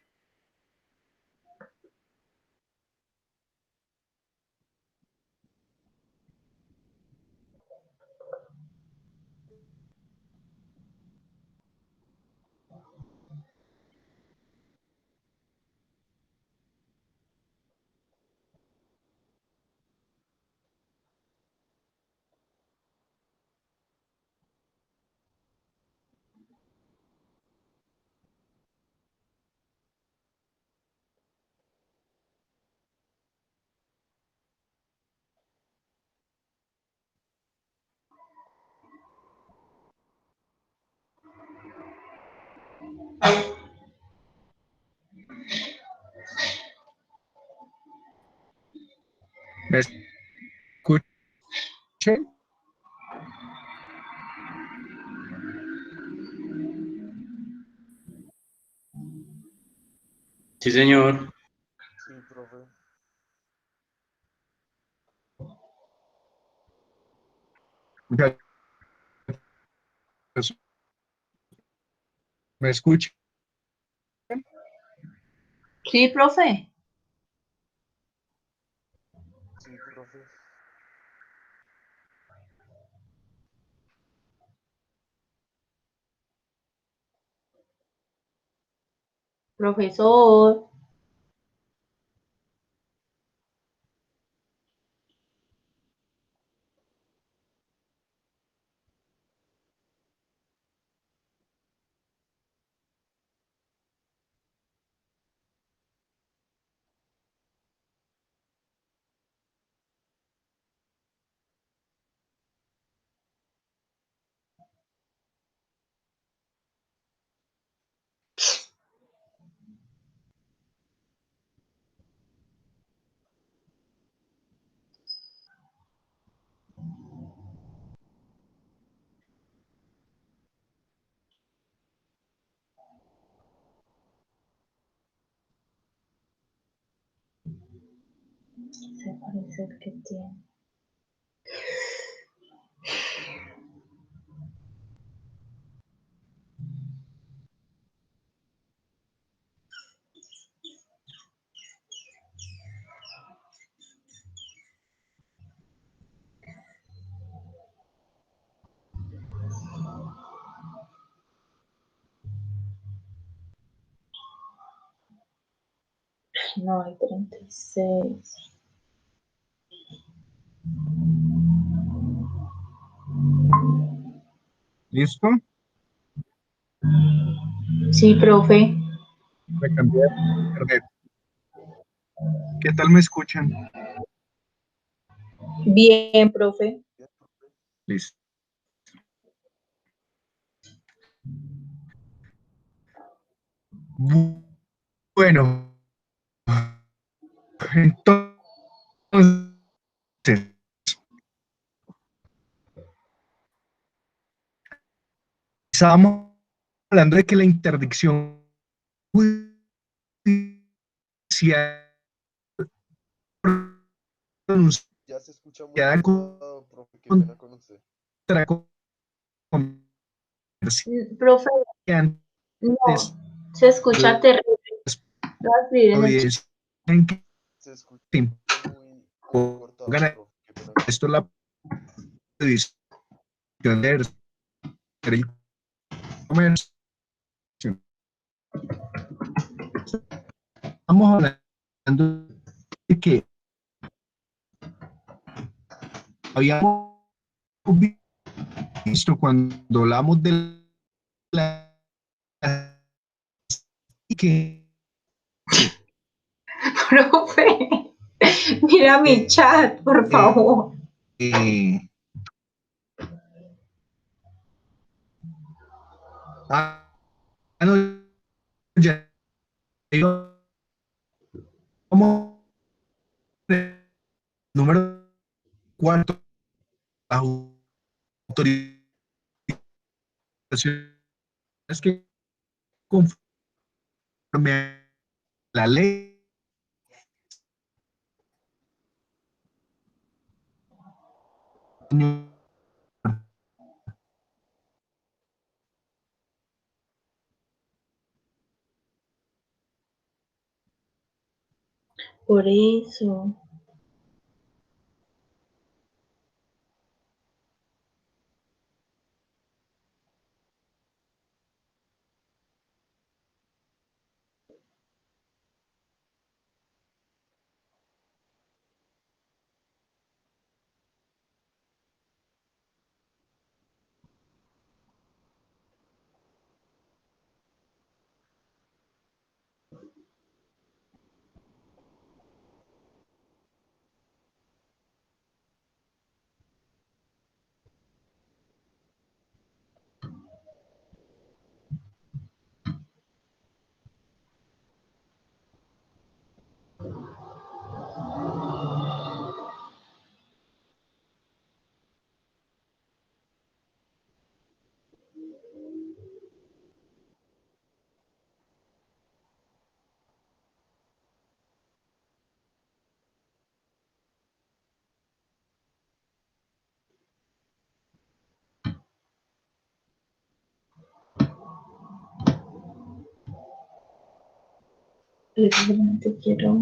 ¿Me escuchan? Sí, señor. Sí, profe. Muchachos, ¿me escuchan? Sí, profe. Sí, profe. Profesor. Se parece el que tiene. No, hay 36. ¿Listo? Sí, profe. Me cambié de internet. ¿Qué tal me escuchan? Bien, profe. Bien, profe. Listo. Bueno, entonces, estábamos hablando de que la interdicción judicial pronunciada Ya se escucha muy cortado, profe, qué pena con usted. contra Profe, no, comerciantes se escucha terrible. Lo voy a escribir en el chat. audiencia en que Se escucha te muy cortado, impongan profe, qué pena con esto usted. la prohibición de ejercer el comercio. Estamos hablando de que habíamos visto cuando hablamos de la y que Profe, mira mi chat, por favor. eh, no, ya como número 4, las autorizaciones que conforme a la ley Por eso. Realmente quiero.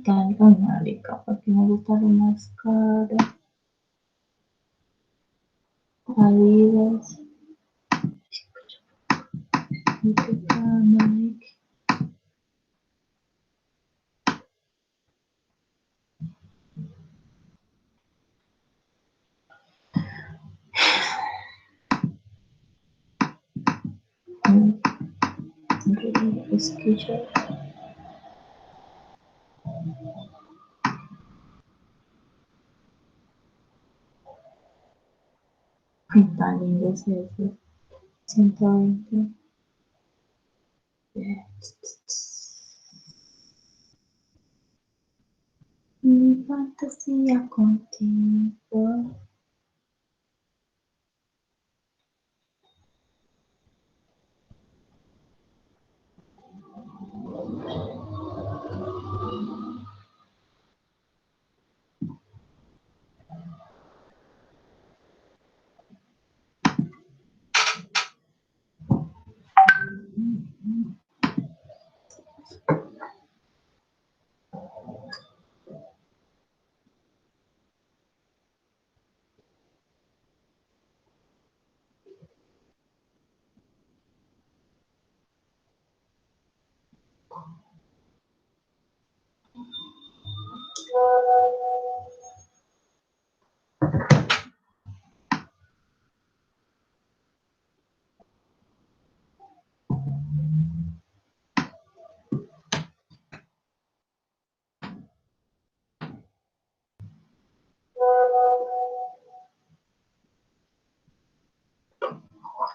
tal? Ay, marica, porque me gusta lo más caro. Adidas. Nike. Skechers. Ay, tan lindo es ese. 120. Mi fantasía contigo.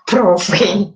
Profe.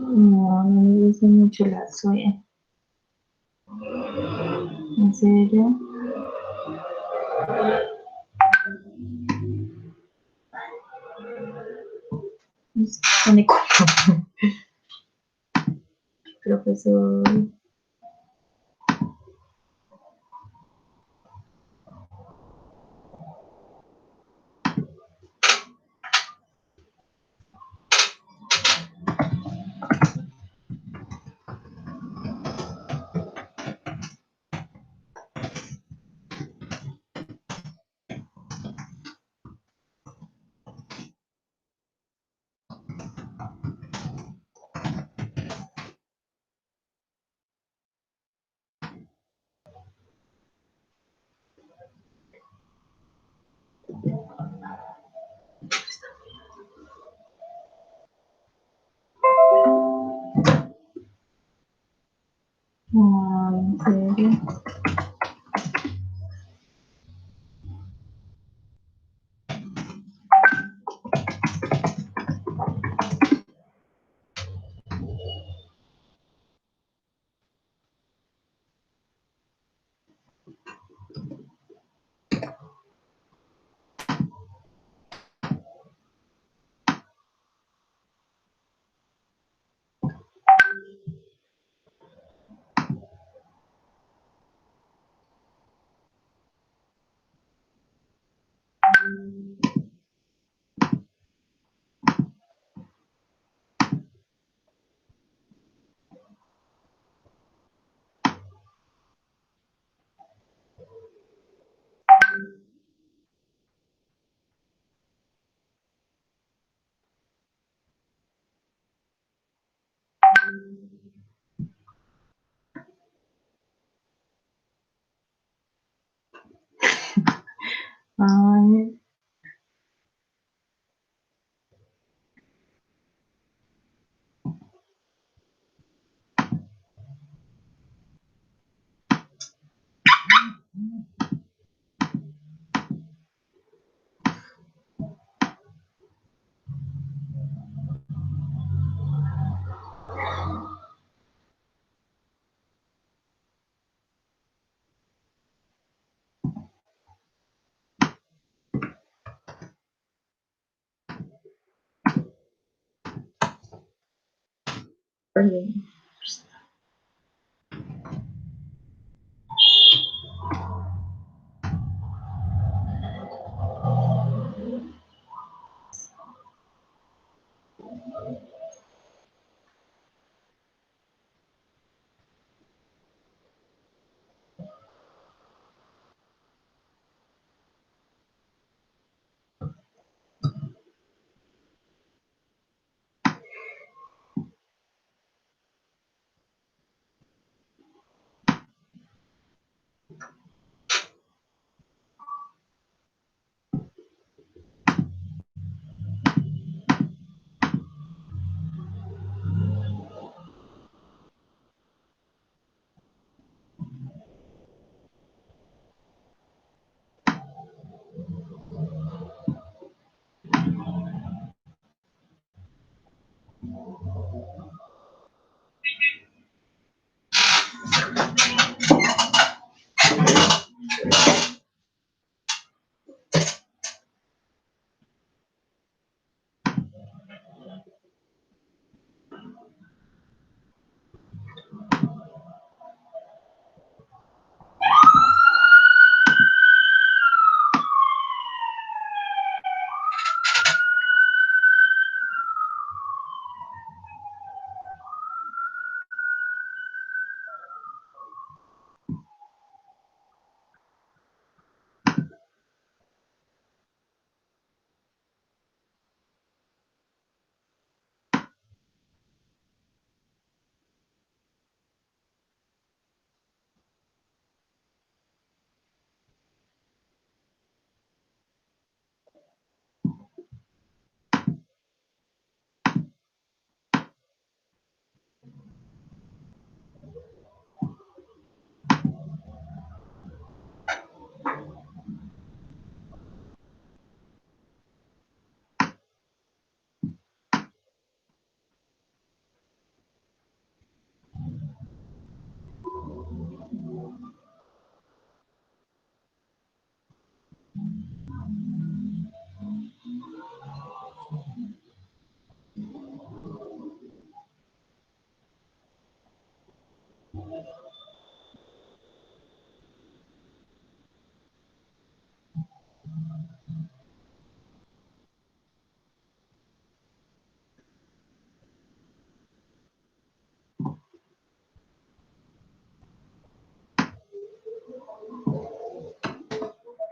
No, no me gusta mucho la soya. ¿En serio? Se pone como profesor. Ay, perdón.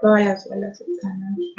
Todas las olas están aquí.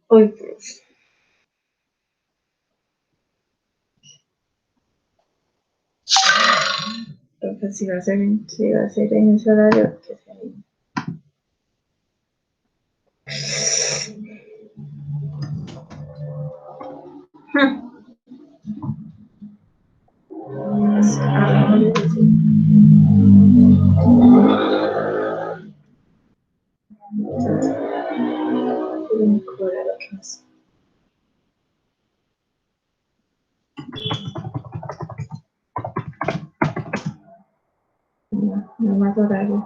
Uy, pues, entonces si va a ser en ese horario, que sea ahí. No más horario.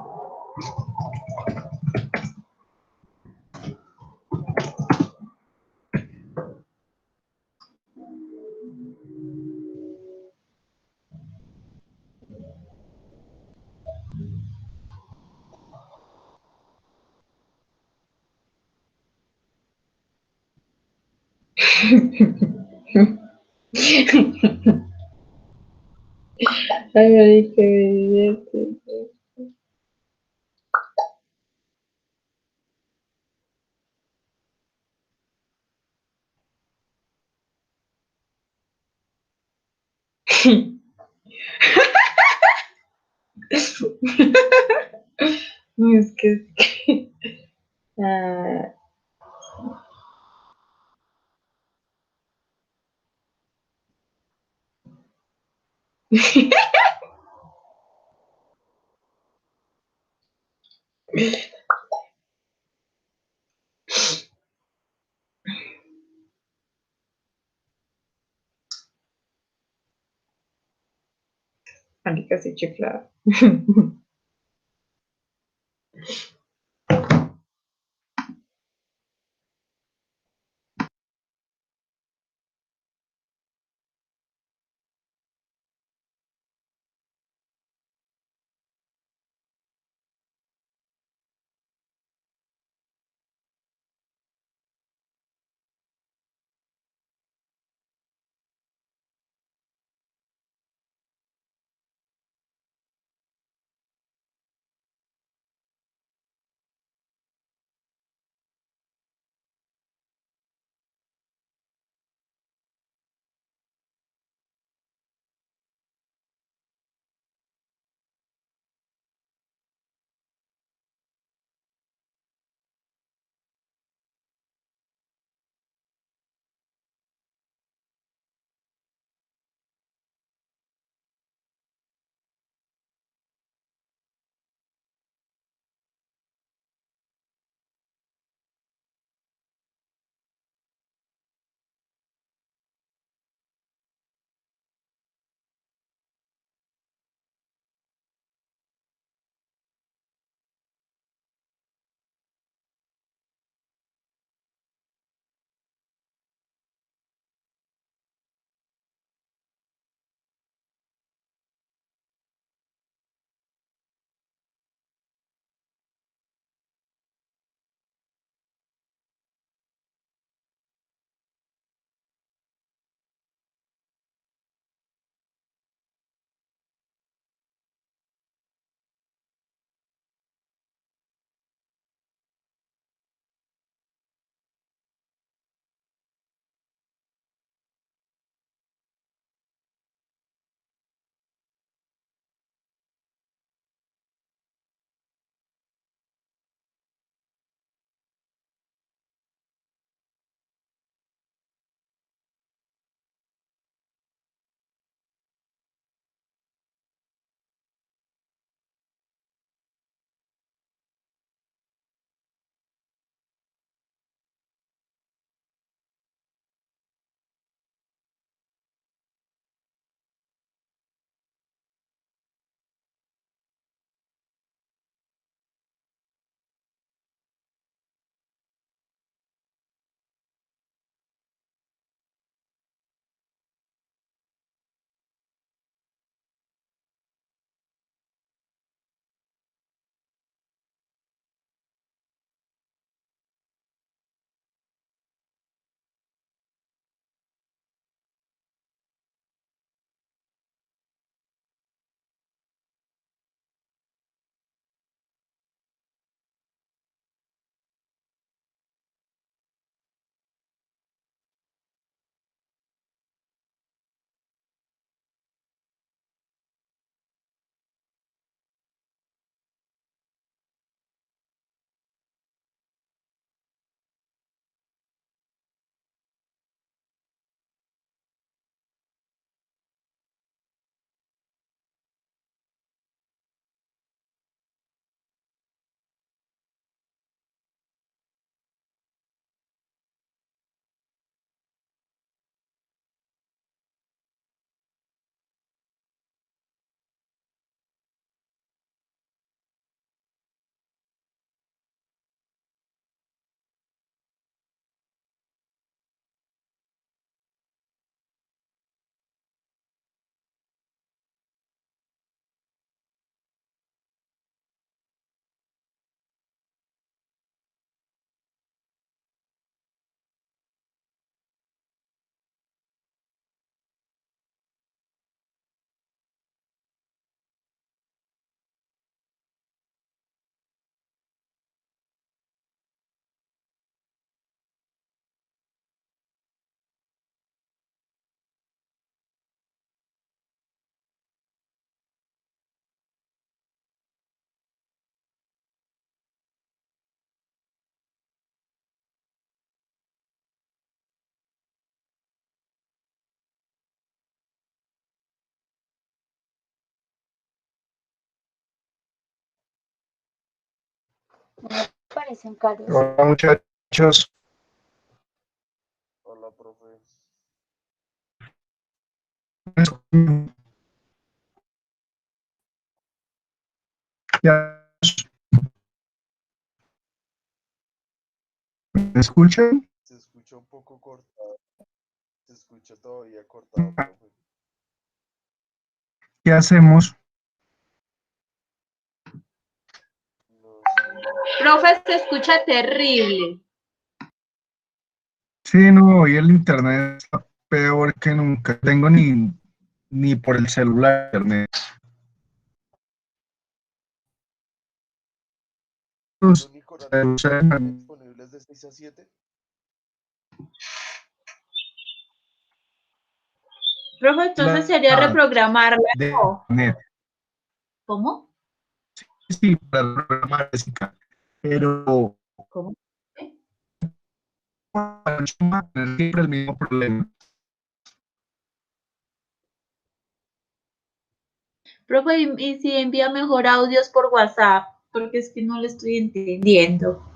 Ay, qué billete. Es que ah, marica, sí chiflada. Me parecen caros. Hola, muchachos. Hola, profe. ¿Ya me escuchan? Se escucha un poco cortado. Se escucha todavía cortado, profe. ¿Qué hacemos? No sé. Profe, se escucha terrible. Sí, no, hoy el internet está peor que nunca. Tengo ni por el celular internet. ¿El único horario que Ustedes tiene disponible es de 6 a 7? Profe, entonces sería la reprogramarla. de ¿No? internet. ¿Cómo? Sí, para programar, Jessica. Pero ¿Cómo? ¿Eh? siempre el mismo problema. Profe, y si envía mejor audios por WhatsApp, porque es que no le estoy entendiendo.